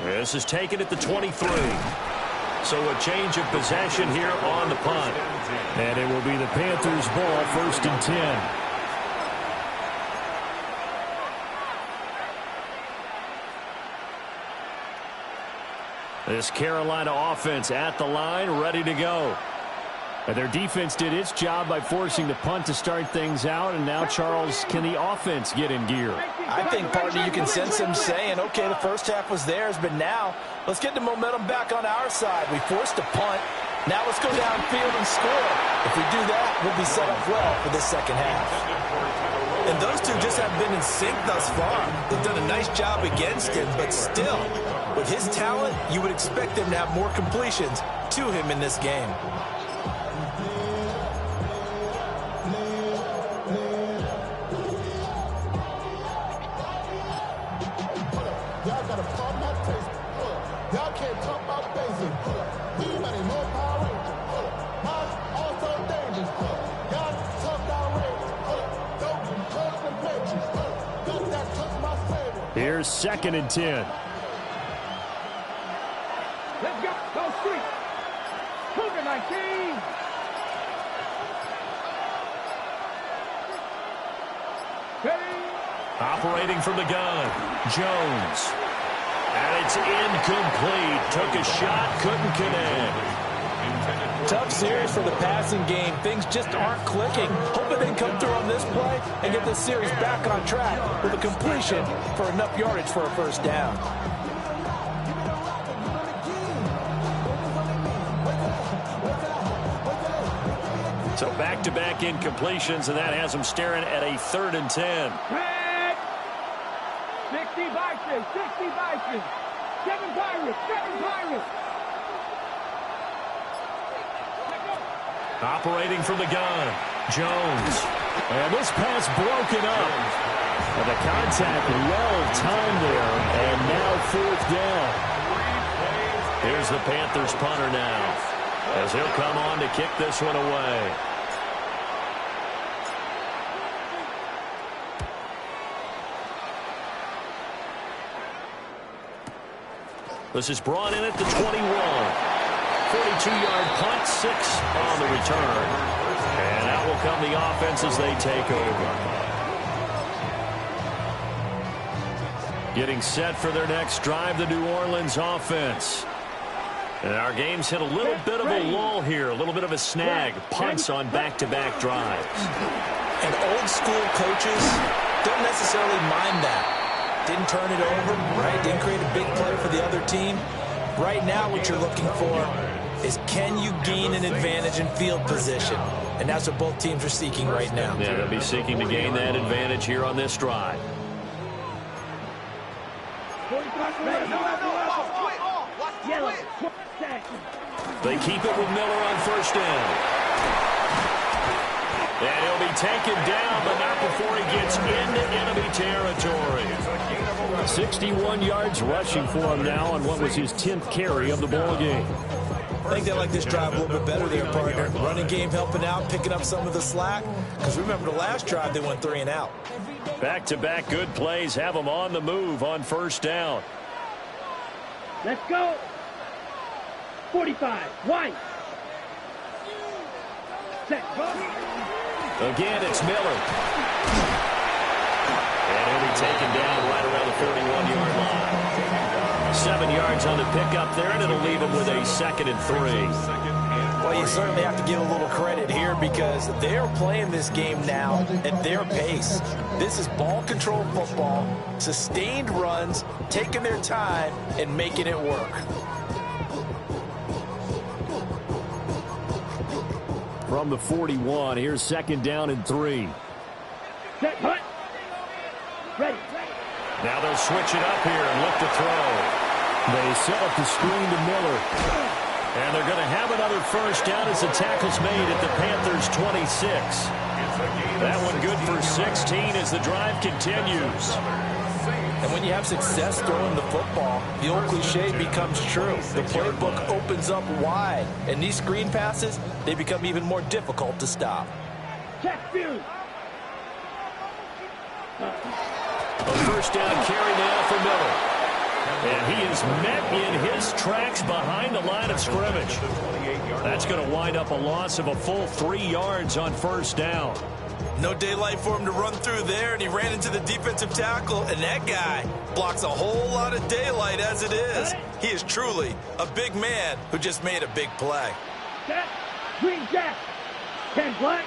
This is taken at the 23. So a change of possession here on the punt. And it will be the Panthers' ball, 1st and 10. This Carolina offense at the line, ready to go. And their defense did its job by forcing the punt to start things out. And now, Charles, can the offense get in gear? I think, partner, you can sense them saying, okay, the first half was theirs, but now let's get the momentum back on our side. We forced a punt. Now let's go downfield and score. If we do that, we'll be set up well for the second half. And those two just have been in sync thus far. They've done a nice job against him, but still, with his talent, you would expect them to have more completions to him in this game. Y'all got a problem at taste. Y'all can't talk about basic. Anybody know Power Ranger? Also dangerous. Y'all talk down range. Don't talk the benches. Got that touch my favorite. Here's 2nd and 10. Let's go. Go street. Cougar 19. Ready. Operating from the gun, Jones. And it's incomplete. Took a shot, couldn't connect. Tough series for the passing game. Things just aren't clicking. Hoping they can come through on this play and get this series back on track with a completion for enough yardage for a first down. So back-to-back incompletions, and that has them staring at a 3rd and 10. 60 Vikings, 60 Vikings. 7 Pirates, 7 Pirates. Operating from the gun, Jones. And this pass broken up. And the contact well timed there, and now 4th down. Here's the Panthers punter now, as he'll come on to kick this one away. This is brought in at the 21. 42-yard punt, 6 on the return. And out will come the offense as they take over. Getting set for their next drive, the New Orleans offense. And our game's hit a little bit of a lull here, a little bit of a snag. Punts on back-to-back drives. And old-school coaches don't necessarily mind that. Didn't turn it over, right? Didn't create a big play for the other team. Right now what you're looking for is, can you gain an advantage in field position? And that's what both teams are seeking right now. Yeah, they'll be seeking to gain that advantage here on this drive. They keep it with Miller on 1st down. And he'll be taken down, but not before he gets into enemy territory. 61 yards rushing for him now on what was his 10th carry of the ball game. I think they like this drive a little bit better there, partner. Running game helping out, picking up some of the slack. Because remember, the last drive they went 3 and out. Back-to-back good plays have them on the move on 1st down. Let's go. 45. White. Set. Go. Again, it's Miller. And he'll be taken down right around the 41-yard line. 7 yards on the pickup there, and it'll leave him with a 2nd and 3. Well, you certainly have to give a little credit here because they're playing this game now at their pace. This is ball control football, sustained runs, taking their time, and making it work. From the 41, here's 2nd down and 3. Set, hut. Ready. Now they'll switch it up here and look to throw. They set up the screen to Miller. And they're going to have another first down as the tackle's made at the Panthers' 26. That one good for 16 as the drive continues. And when you have success throwing the football, the old cliche becomes true. The playbook opens up wide. And these screen passes, they become even more difficult to stop. Check view. A first down carry now for Miller. And he is met in his tracks behind the line of scrimmage. That's going to wind up a loss of a full 3 yards on first down. No daylight for him to run through there, and he ran into the defensive tackle, and that guy blocks a whole lot of daylight as it is. He is truly a big man who just made a big play. Set. Green jack. 10 black.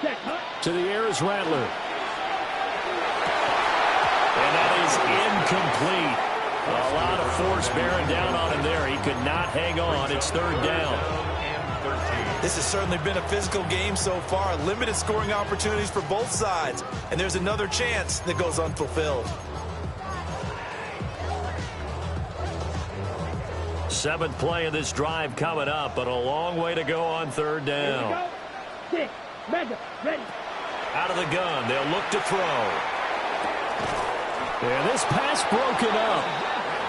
Set, hut. To the air is Rattler. And that is incomplete. A lot of force bearing down on him there. He could not hang on. It's third down. This has certainly been a physical game so far. Limited scoring opportunities for both sides. And there's another chance that goes unfulfilled. Seventh play of this drive coming up, but a long way to go on third down. Six. Mega. Ready. Out of the gun. They'll look to throw. And this pass broken up.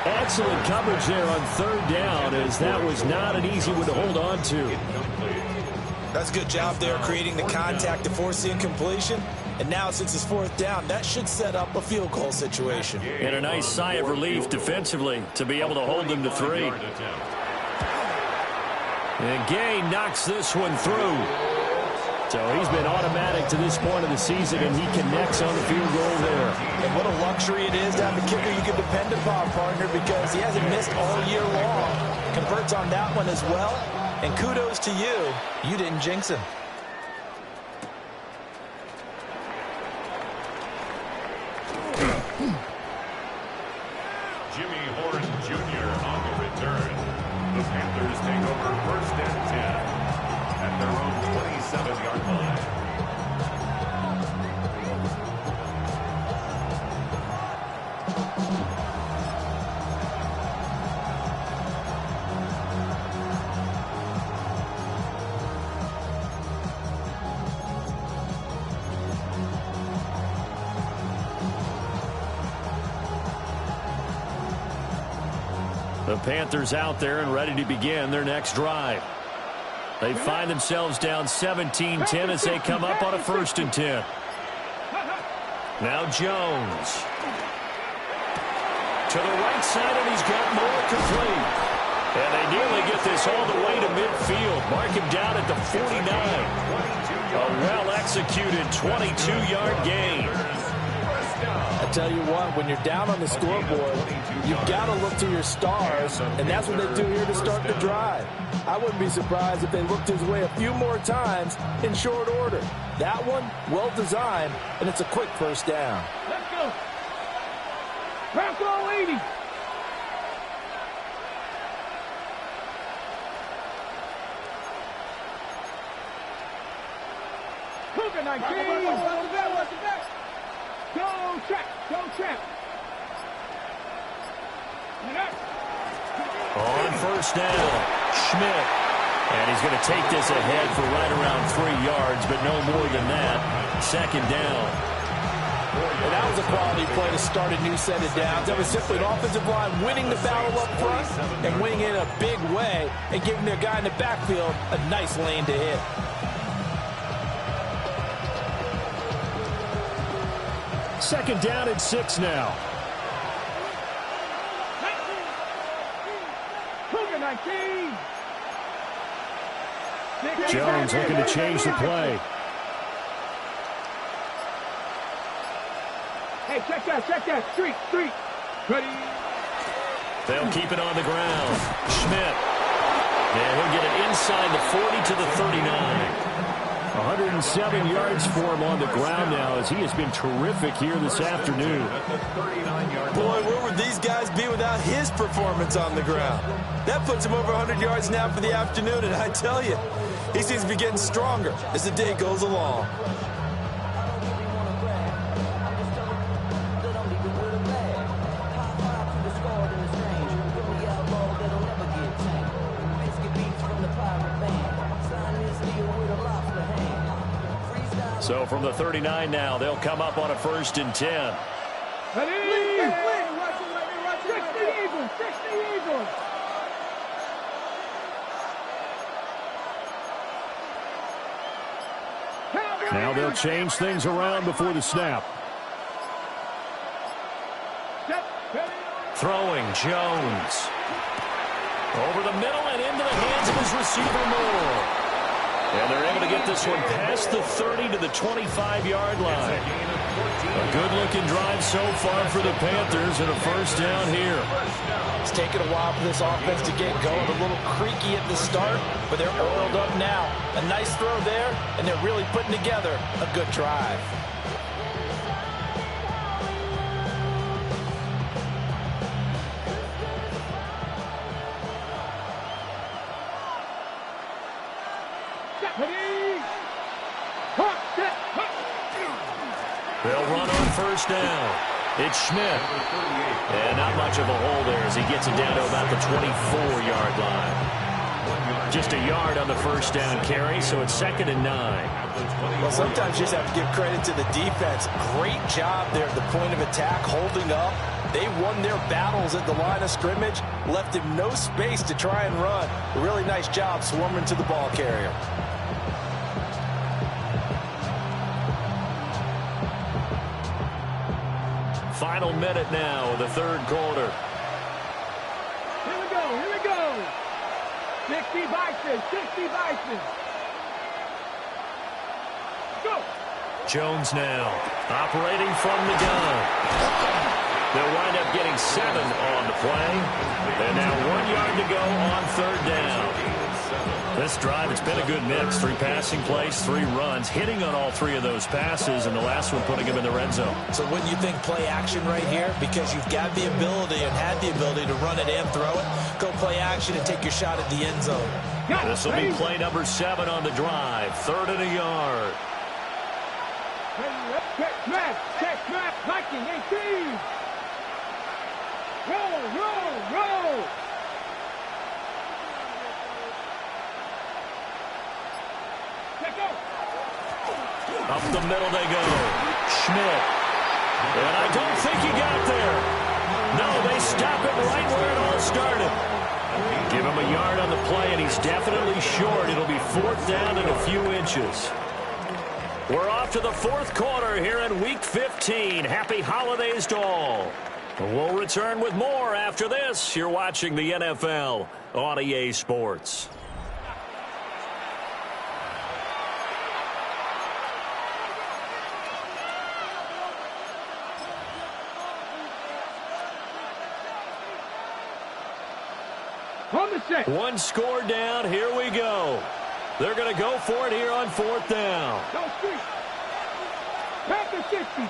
Excellent coverage there on third down, as that was not an easy one to hold on to. That's a good job there creating the contact to force the incompletion. And now since it's fourth down, that should set up a field goal situation. And a nice sigh of relief defensively to be able to hold them to 3. And Gay knocks this one through. So he's been automatic to this point of the season, and he connects on the field goal there. And what a luxury it is to have a kicker you can depend upon, partner, because he hasn't missed all year long. Converts on that one as well. And kudos to you. You didn't jinx him. Jimmy Horn Jr. on the return. The Panthers take over first and 10 at their own 27-yard line. The Panthers out there and ready to begin their next drive. They find themselves down 17-10 as they come up on a 1st and 10. Now Jones. To the right side, and he's got more complete. And they nearly get this all the way to midfield. Mark him down at the 49. A well-executed 22-yard gain. I tell you what, when you're down on the scoreboard, you've got to look to your stars, and that's what they do here to start the drive. I wouldn't be surprised if they looked his way a few more times in short order. That one, well designed, and it's a quick first down. Let's go. Bronco 80. Cougar 19. Go trap. Go trap. On first down, Schmidt. And he's going to take this ahead for right around 3 yards, but no more than that. Second down. And that was a quality play to start a new set of downs. That was simply an offensive line winning the battle up front and winning it in a big way and giving their guy in the backfield a nice lane to hit. Second down and 6 now. Cougar 19. Jones looking to change the play. Hey, check that. Street. Ready. They'll keep it on the ground. Schmidt. And he'll get it inside the 40 to the 39. 107 yards for him on the ground now as he has been terrific here this afternoon. Boy, where would these guys be without his performance on the ground? That puts him over 100 yards now for the afternoon, and I tell you, He seems to be getting stronger as the day goes along. So from the 39 now, they'll come up on a 1st and 10. Now they'll change things around before the snap. Throwing Jones. Over the middle and into the hands of his receiver Moore. And they're able to get this one past the 30 to the 25-yard line. A good-looking drive so far for the Panthers and a 1st down here. It's taken a while for this offense to get going. A little creaky at the start, but they're oiled up now. A nice throw there, and they're really putting together a good drive. They'll run on 1st down. It's Schmidt. And not much of a hole there as he gets it down to about the 24-yard line. Just a yard on the 1st down carry, so it's 2nd and 9. Well, sometimes you just have to give credit to the defense. Great job there at the point of attack, holding up. They won their battles at the line of scrimmage, left him no space to try and run. A really nice job swarming to the ball carrier. Final minute now of the 3rd quarter. Here we go. 60 Bison. Go. Jones now operating from the gun. They'll wind up getting 7 on the play. And now 1 yard to go on 3rd down. This drive, it's been a good mix. 3 passing plays, 3 runs, hitting on all 3 of those passes, and the last one putting him in the red zone. So wouldn't you think play action right here? Because you've got the ability and had the ability to run it and throw it. Go play action and take your shot at the end zone. This will be play number 7 on the drive. 3rd and a yard. Check snap, Viking 18. Roll. Up the middle they go. Schmidt. And I don't think he got there. No, they stop it right where it all started. Give him a yard on the play, and he's definitely short. It'll be 4th down and a few inches. We're off to the 4th quarter here in Week 15. Happy holidays to all. We'll return with more after this. You're watching the NFL on EA Sports. One score down. Here we go. They're going to go for it here on 4th down. Panther 60.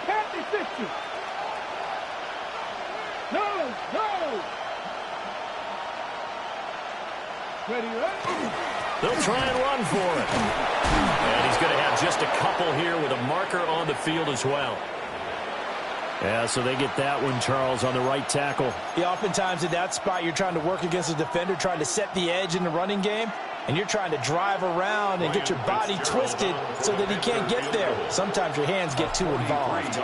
No. Ready. They'll try and run for it. And he's going to have just a couple here with a marker on the field as well. Yeah, so they get that one, Charles, on the right tackle. Yeah, oftentimes in that spot, you're trying to work against a defender, trying to set the edge in the running game, and you're trying to drive around and get your body twisted so that he can't get there. Sometimes your hands get too involved.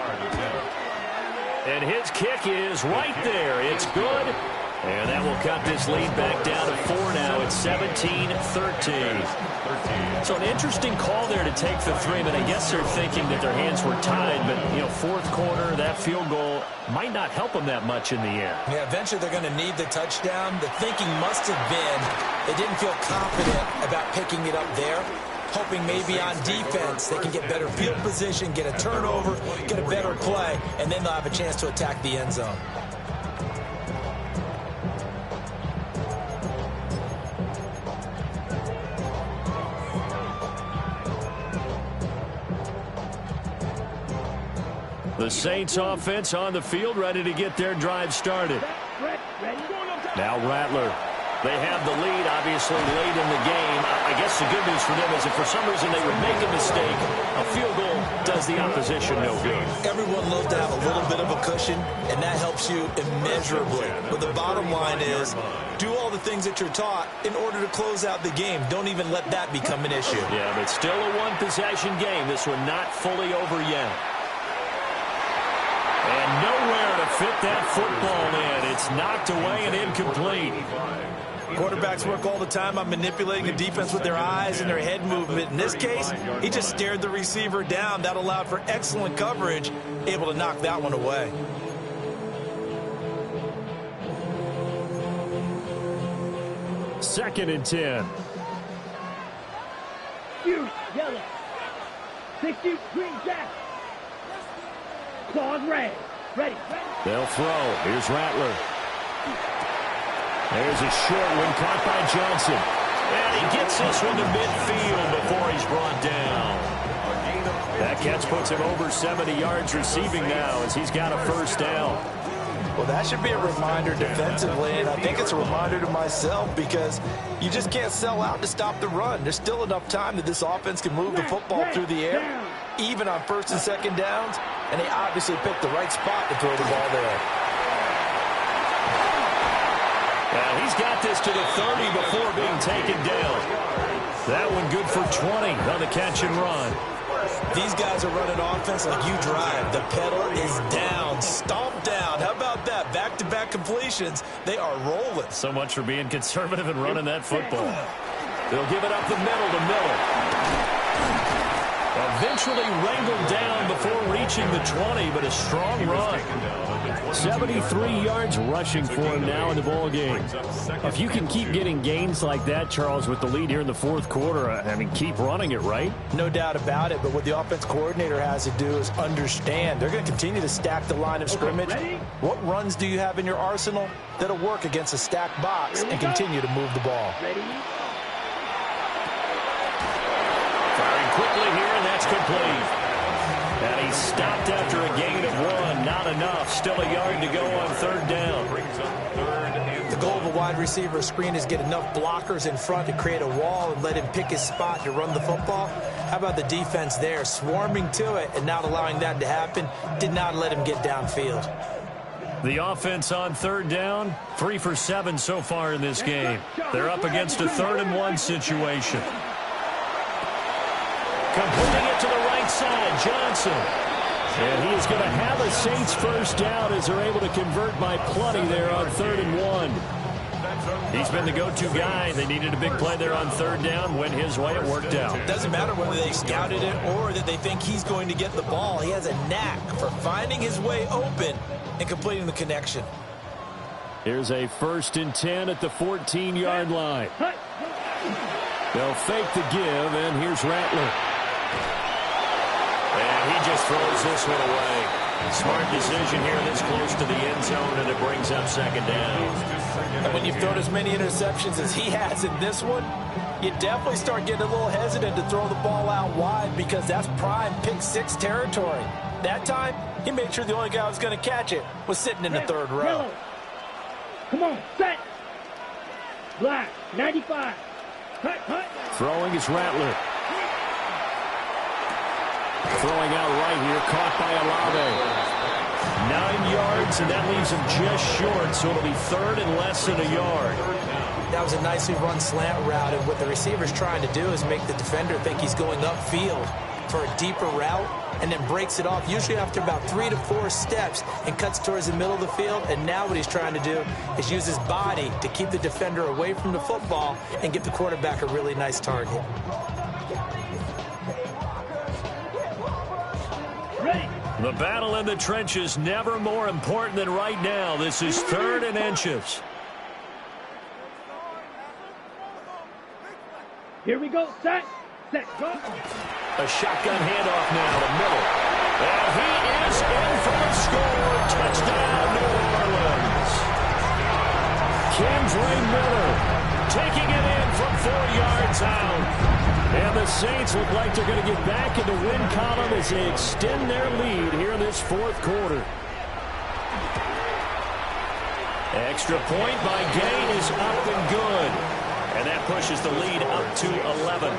And his kick is right there. It's good. And that will cut this lead back down to 4 now. It's 17-13. So an interesting call there to take the 3. But I guess they're thinking that their hands were tied. But, 4th quarter, that field goal might not help them that much in the end. Yeah, eventually they're going to need the touchdown. The thinking must have been they didn't feel confident about picking it up there. Hoping maybe on defense they can get better field position, get a turnover, get a better play, and then they'll have a chance to attack the end zone. The Saints offense on the field, ready to get their drive started. Now Rattler They have the lead, obviously, late in the game. I guess the good news for them is if for some reason they would make a mistake, a field goal does the opposition no good. Everyone loves to have a little bit of a cushion, and that helps you immeasurably. But the bottom line is, do all the things that you're taught in order to close out the game. Don't even let that become an issue. Yeah, but still a one-possession game. This one not fully over yet. And nowhere to fit that football in. It's knocked away and incomplete. Quarterbacks work all the time on manipulating the defense with their eyes and their head movement. In this case, he just stared the receiver down. That allowed for excellent coverage, able to knock that one away. Second and 10. Huge, yellow. 60, green, jack. Claws red. Ready. They'll throw. Here's Rattler. There's a short one caught by Johnson. And he gets this one to midfield before he's brought down. That catch puts him over 70 yards receiving now as he's got a first down. Well, that should be a reminder defensively, and I think it's a reminder to myself because you just can't sell out to stop the run. There's still enough time that this offense can move the football through the air, even on first and second downs, and they obviously picked the right spot to throw the ball there. Well, he's got this to the 30 before being taken down. That one good for 20 on the catch and run. These guys are running offense like you drive. The pedal is down, stomped down. How about that? Back-to-back completions. They are rolling. So much for being conservative and running that football. They'll give it up the middle to Miller. Eventually wrangled down before reaching the 20, but a strong run. 73 yards rushing for him now in the ball game. If you can keep getting gains like that, Charles, with the lead here in the fourth quarter, I mean, keep running it, right? No doubt about it, but what the offense coordinator has to do is understand. They're going to continue to stack the line of scrimmage. What runs do you have in your arsenal that'll work against a stacked box and continue to move the ball? Firing quickly here, and that's complete. And he's stopped after a gain of 1. Not enough. Still a yard to go on third down. The goal of a wide receiver screen is get enough blockers in front to create a wall and let him pick his spot to run the football. How about the defense there, swarming to it and not allowing that to happen? Did not let him get downfield. The offense on third down, 3 for 7 so far in this game. They're up against a 3rd and 1 situation. Completing it to the right side, Johnson. And he is going to have a Saints first down as they're able to convert by plenty there on 3rd and 1. He's been the go-to guy. They needed a big play there on third down. Went his way. It worked out. Doesn't matter whether they scouted it or that they think he's going to get the ball. He has a knack for finding his way open and completing the connection. Here's a 1st and 10 at the 14-yard line. They'll fake the give, and here's Rattler. And he just throws this one away. Smart decision here this close to the end zone, and it brings up second down. And when you've thrown as many interceptions as he has in this one, you definitely start getting a little hesitant to throw the ball out wide because that's prime pick 6 territory. That time, he made sure the only guy who was going to catch it was sitting in the 3rd row. Come on, set. Black, 95. Hut. Throwing is Rattler. Throwing out right here, caught by Olave. 9 yards, and that leaves him just short, so it'll be 3rd and less than a yard. That was a nicely run slant route, and what the receiver's trying to do is make the defender think he's going upfield for a deeper route, and then breaks it off, usually after about 3 to 4 steps, and cuts towards the middle of the field. And now what he's trying to do is use his body to keep the defender away from the football and give the quarterback a really nice target. The battle in the trenches never more important than right now. This is 3rd and inches. Here we go. Set, go. A shotgun handoff now to Miller. And he is in for the score. Touchdown, New Orleans. Kendra Miller taking it in from 4 yards out. And the Saints look like they're going to get back in the win column as they extend their lead here in this fourth quarter. Extra point by Gain is up and good. And that pushes the lead up to 11.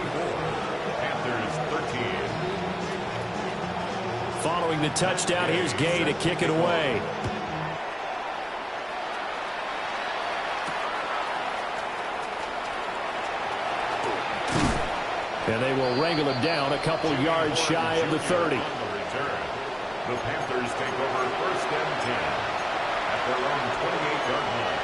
Panthers 13. Following the touchdown, here's Gay to kick it away. And they will wrangle him down a couple yards shy of the 30. The Panthers take over first and 10 at their own 28-yard line.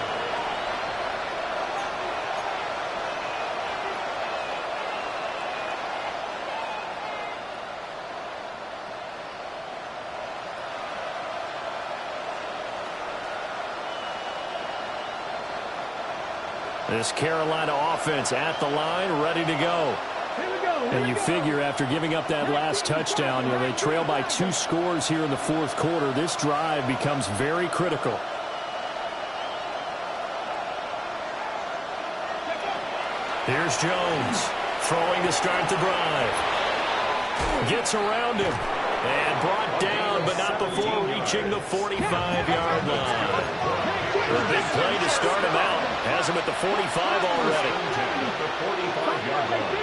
This Carolina offense at the line, ready to go. And you figure after giving up that last touchdown, they trail by 2 scores here in the fourth quarter. This drive becomes very critical. Here's Jones throwing to start the drive. Gets around him and brought down, but not before reaching the 45-yard line. A big play to start him out. Has him at the 45 already. The 45-yard line.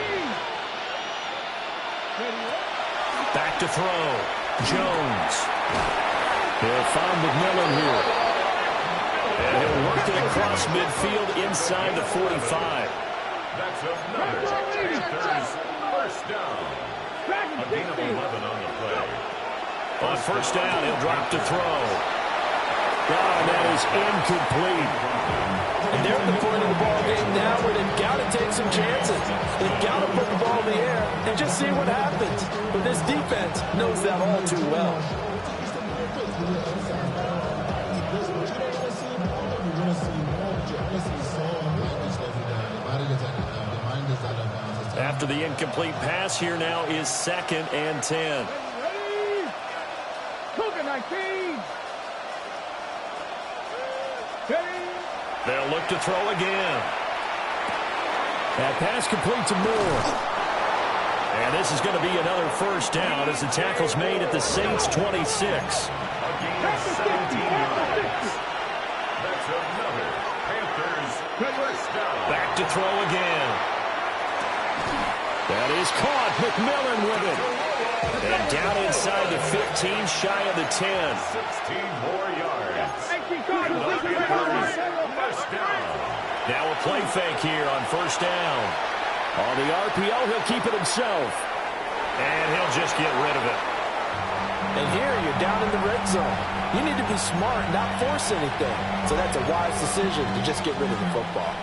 Back to throw. Jones. He'll find McMillan here. And he'll work it across midfield inside the 45. That's another Panthers first down. A gain of 11 on the play. On first down, he'll drop to throw. And that is incomplete. And they're at the point of the ball game now where they've got to take some chances. They've got to put the ball in the air and just see what happens. But this defense knows that all too well. After the incomplete pass, here now is 2nd and 10. They'll look to throw again. That pass complete to Moore. And this is going to be another first down as the tackle's made at the Saints' 26. A gain of 17 yards. That's another Panthers first down. Back to throw again. That is caught. McMillan with it. And down inside the 15, shy of the 10. 16 more yards. First down. Now a play fake here on first down. On the RPO, he'll keep it himself. And he'll just get rid of it. And here you're down in the red zone. You need to be smart, not force anything. So that's a wise decision to just get rid of the football.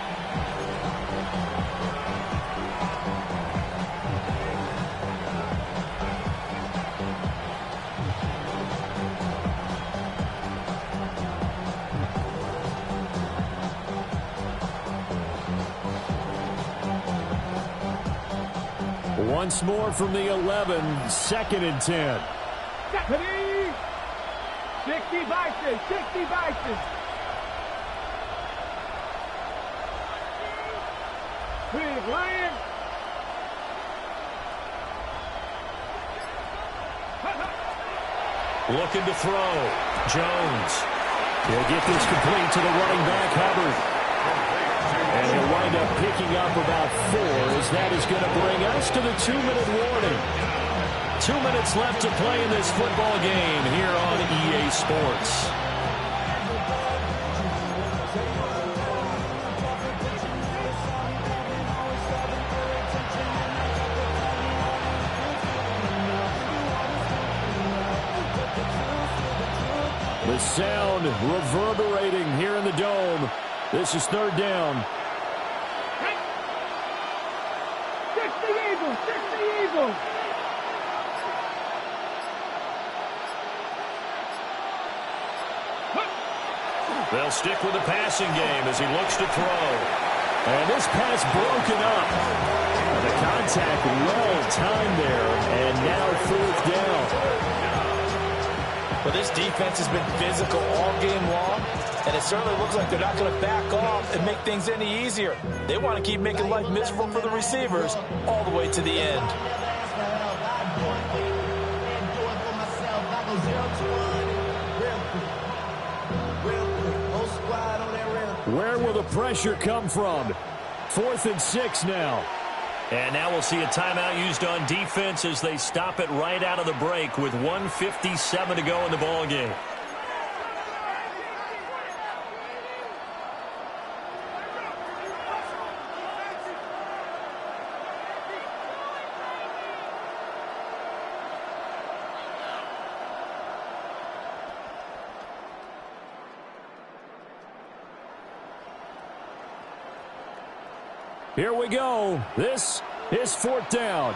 Once more from the 11, 2nd and 10. 60 vices, 60 vices. Big Lion. Looking to throw. Jones. He'll get this complete to the running back, Hubbard. And he'll wind up picking up about 4 as that is going to bring us to the 2-minute warning. 2 minutes left to play in this football game here on EA Sports. The sound reverberating here in the dome. This is 3rd down. 60 Eagles, 60 Eagles. They'll stick with the passing game as he looks to throw. And this pass broken up. The contact well timed there, and now 4th down. But this defense has been physical all game long, and it certainly looks like they're not going to back off and make things any easier. They want to keep making life miserable for the receivers all the way to the end. Real quick, whole squad on their Where will the pressure come from? 4th and 6 now. And now we'll see a timeout used on defense as they stop it right out of the break with 1:57 to go in the ball game. Here we go. This is 4th down.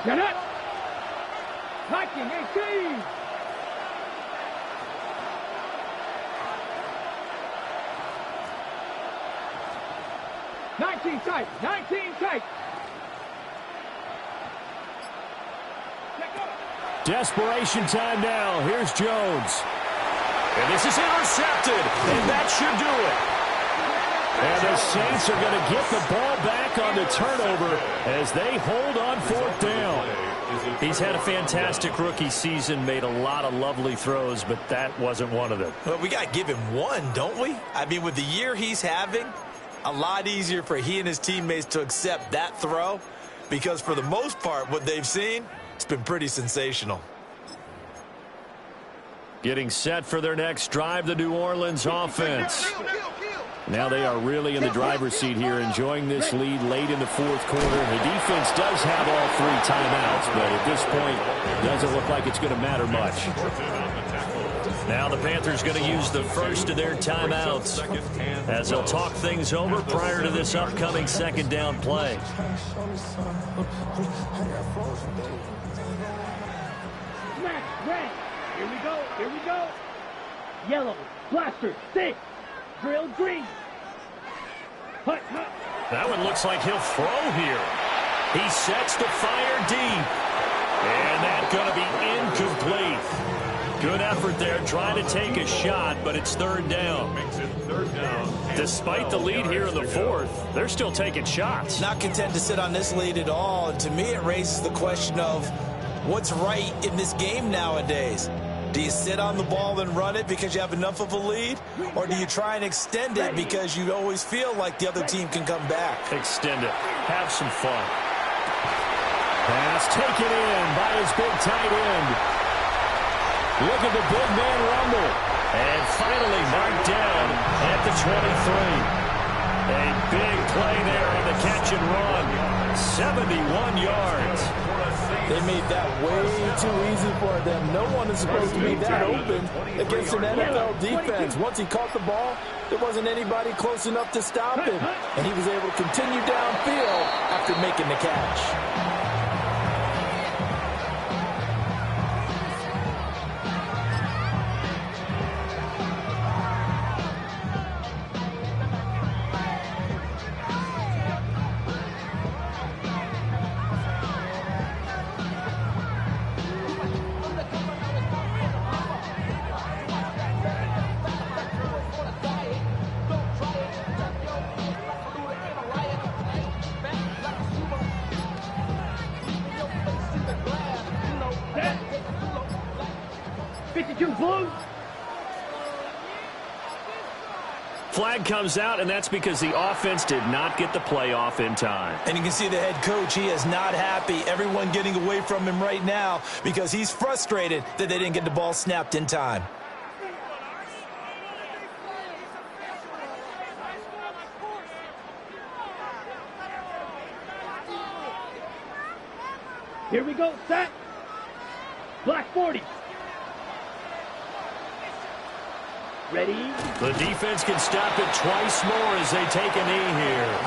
Get it. Hiking 18. Tight. 19 tight. Desperation time now. Here's Jones. And this is intercepted. And that should do it. And the Saints are going to get the ball back on the turnover as they hold on 4th down. He's had a fantastic rookie season, made a lot of lovely throws, but that wasn't one of them. Well, we got to give him one, don't we? I mean, with the year he's having, a lot easier for he and his teammates to accept that throw because for the most part, what they've seen, it's been pretty sensational. Getting set for their next drive, the New Orleans offense. Now they are really in the driver's seat here, enjoying this lead late in the 4th quarter. The defense does have all 3 timeouts, but at this point, it doesn't look like it's going to matter much. Now the Panthers going to use the first of their timeouts as they'll talk things over prior to this upcoming 2nd down play. Red. Here we go. Yellow. Blaster. 6. Drill green. Hut. That one looks like he'll throw here. He sets the fire deep. And that's going to be incomplete. Good effort there trying to take a shot, but it's 3rd down. Despite the lead here in the 4th, they're still taking shots. Not content to sit on this lead at all. And to me, it raises the question of what's right in this game nowadays. Do you sit on the ball and run it because you have enough of a lead? Or do you try and extend it because you always feel like the other team can come back? Extend it. Have some fun. Pass taken in by his big tight end. Look at the big man rumble. And finally knocked down at the 23. A big play there on the catch and run. 71 yards. They made that way too easy for them. No one is supposed to be that open against an NFL defense. Once he caught the ball, there wasn't anybody close enough to stop him. And he was able to continue downfield after making the catch. Flag comes out, and that's because the offense did not get the play off in time. And you can see the head coach, he is not happy. Everyone getting away from him right now because he's frustrated that they didn't get the ball snapped in time. Here we go, set. Black 40. Ready? The defense can stop it twice more as they take a knee here.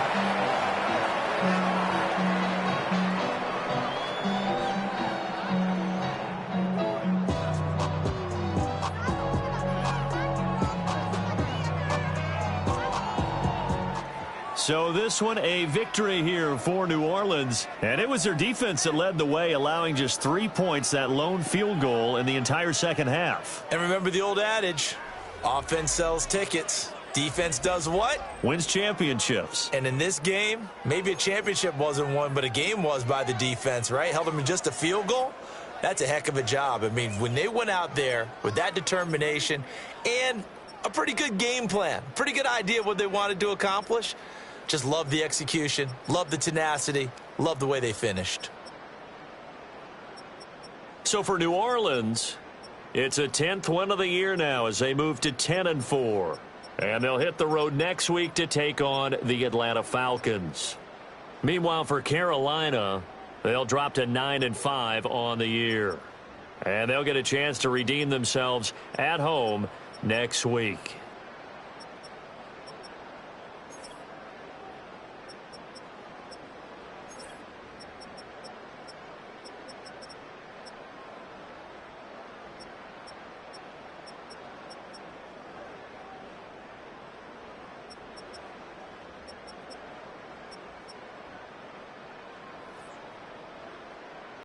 So this one a victory here for New Orleans. And it was their defense that led the way, allowing just 3 points, that lone field goal in the entire second half. And remember the old adage, offense sells tickets. Defense does what? Wins championships. And in this game, maybe a championship wasn't won, but a game was by the defense, right? Held them in just a field goal. That's a heck of a job. I mean, when they went out there with that determination and a pretty good game plan, pretty good idea of what they wanted to accomplish. Just love the execution, love the tenacity, love the way they finished. So for New Orleans, it's a 10th win of the year now as they move to 10-4. And they'll hit the road next week to take on the Atlanta Falcons. Meanwhile, for Carolina, they'll drop to 9-5 on the year. And they'll get a chance to redeem themselves at home next week.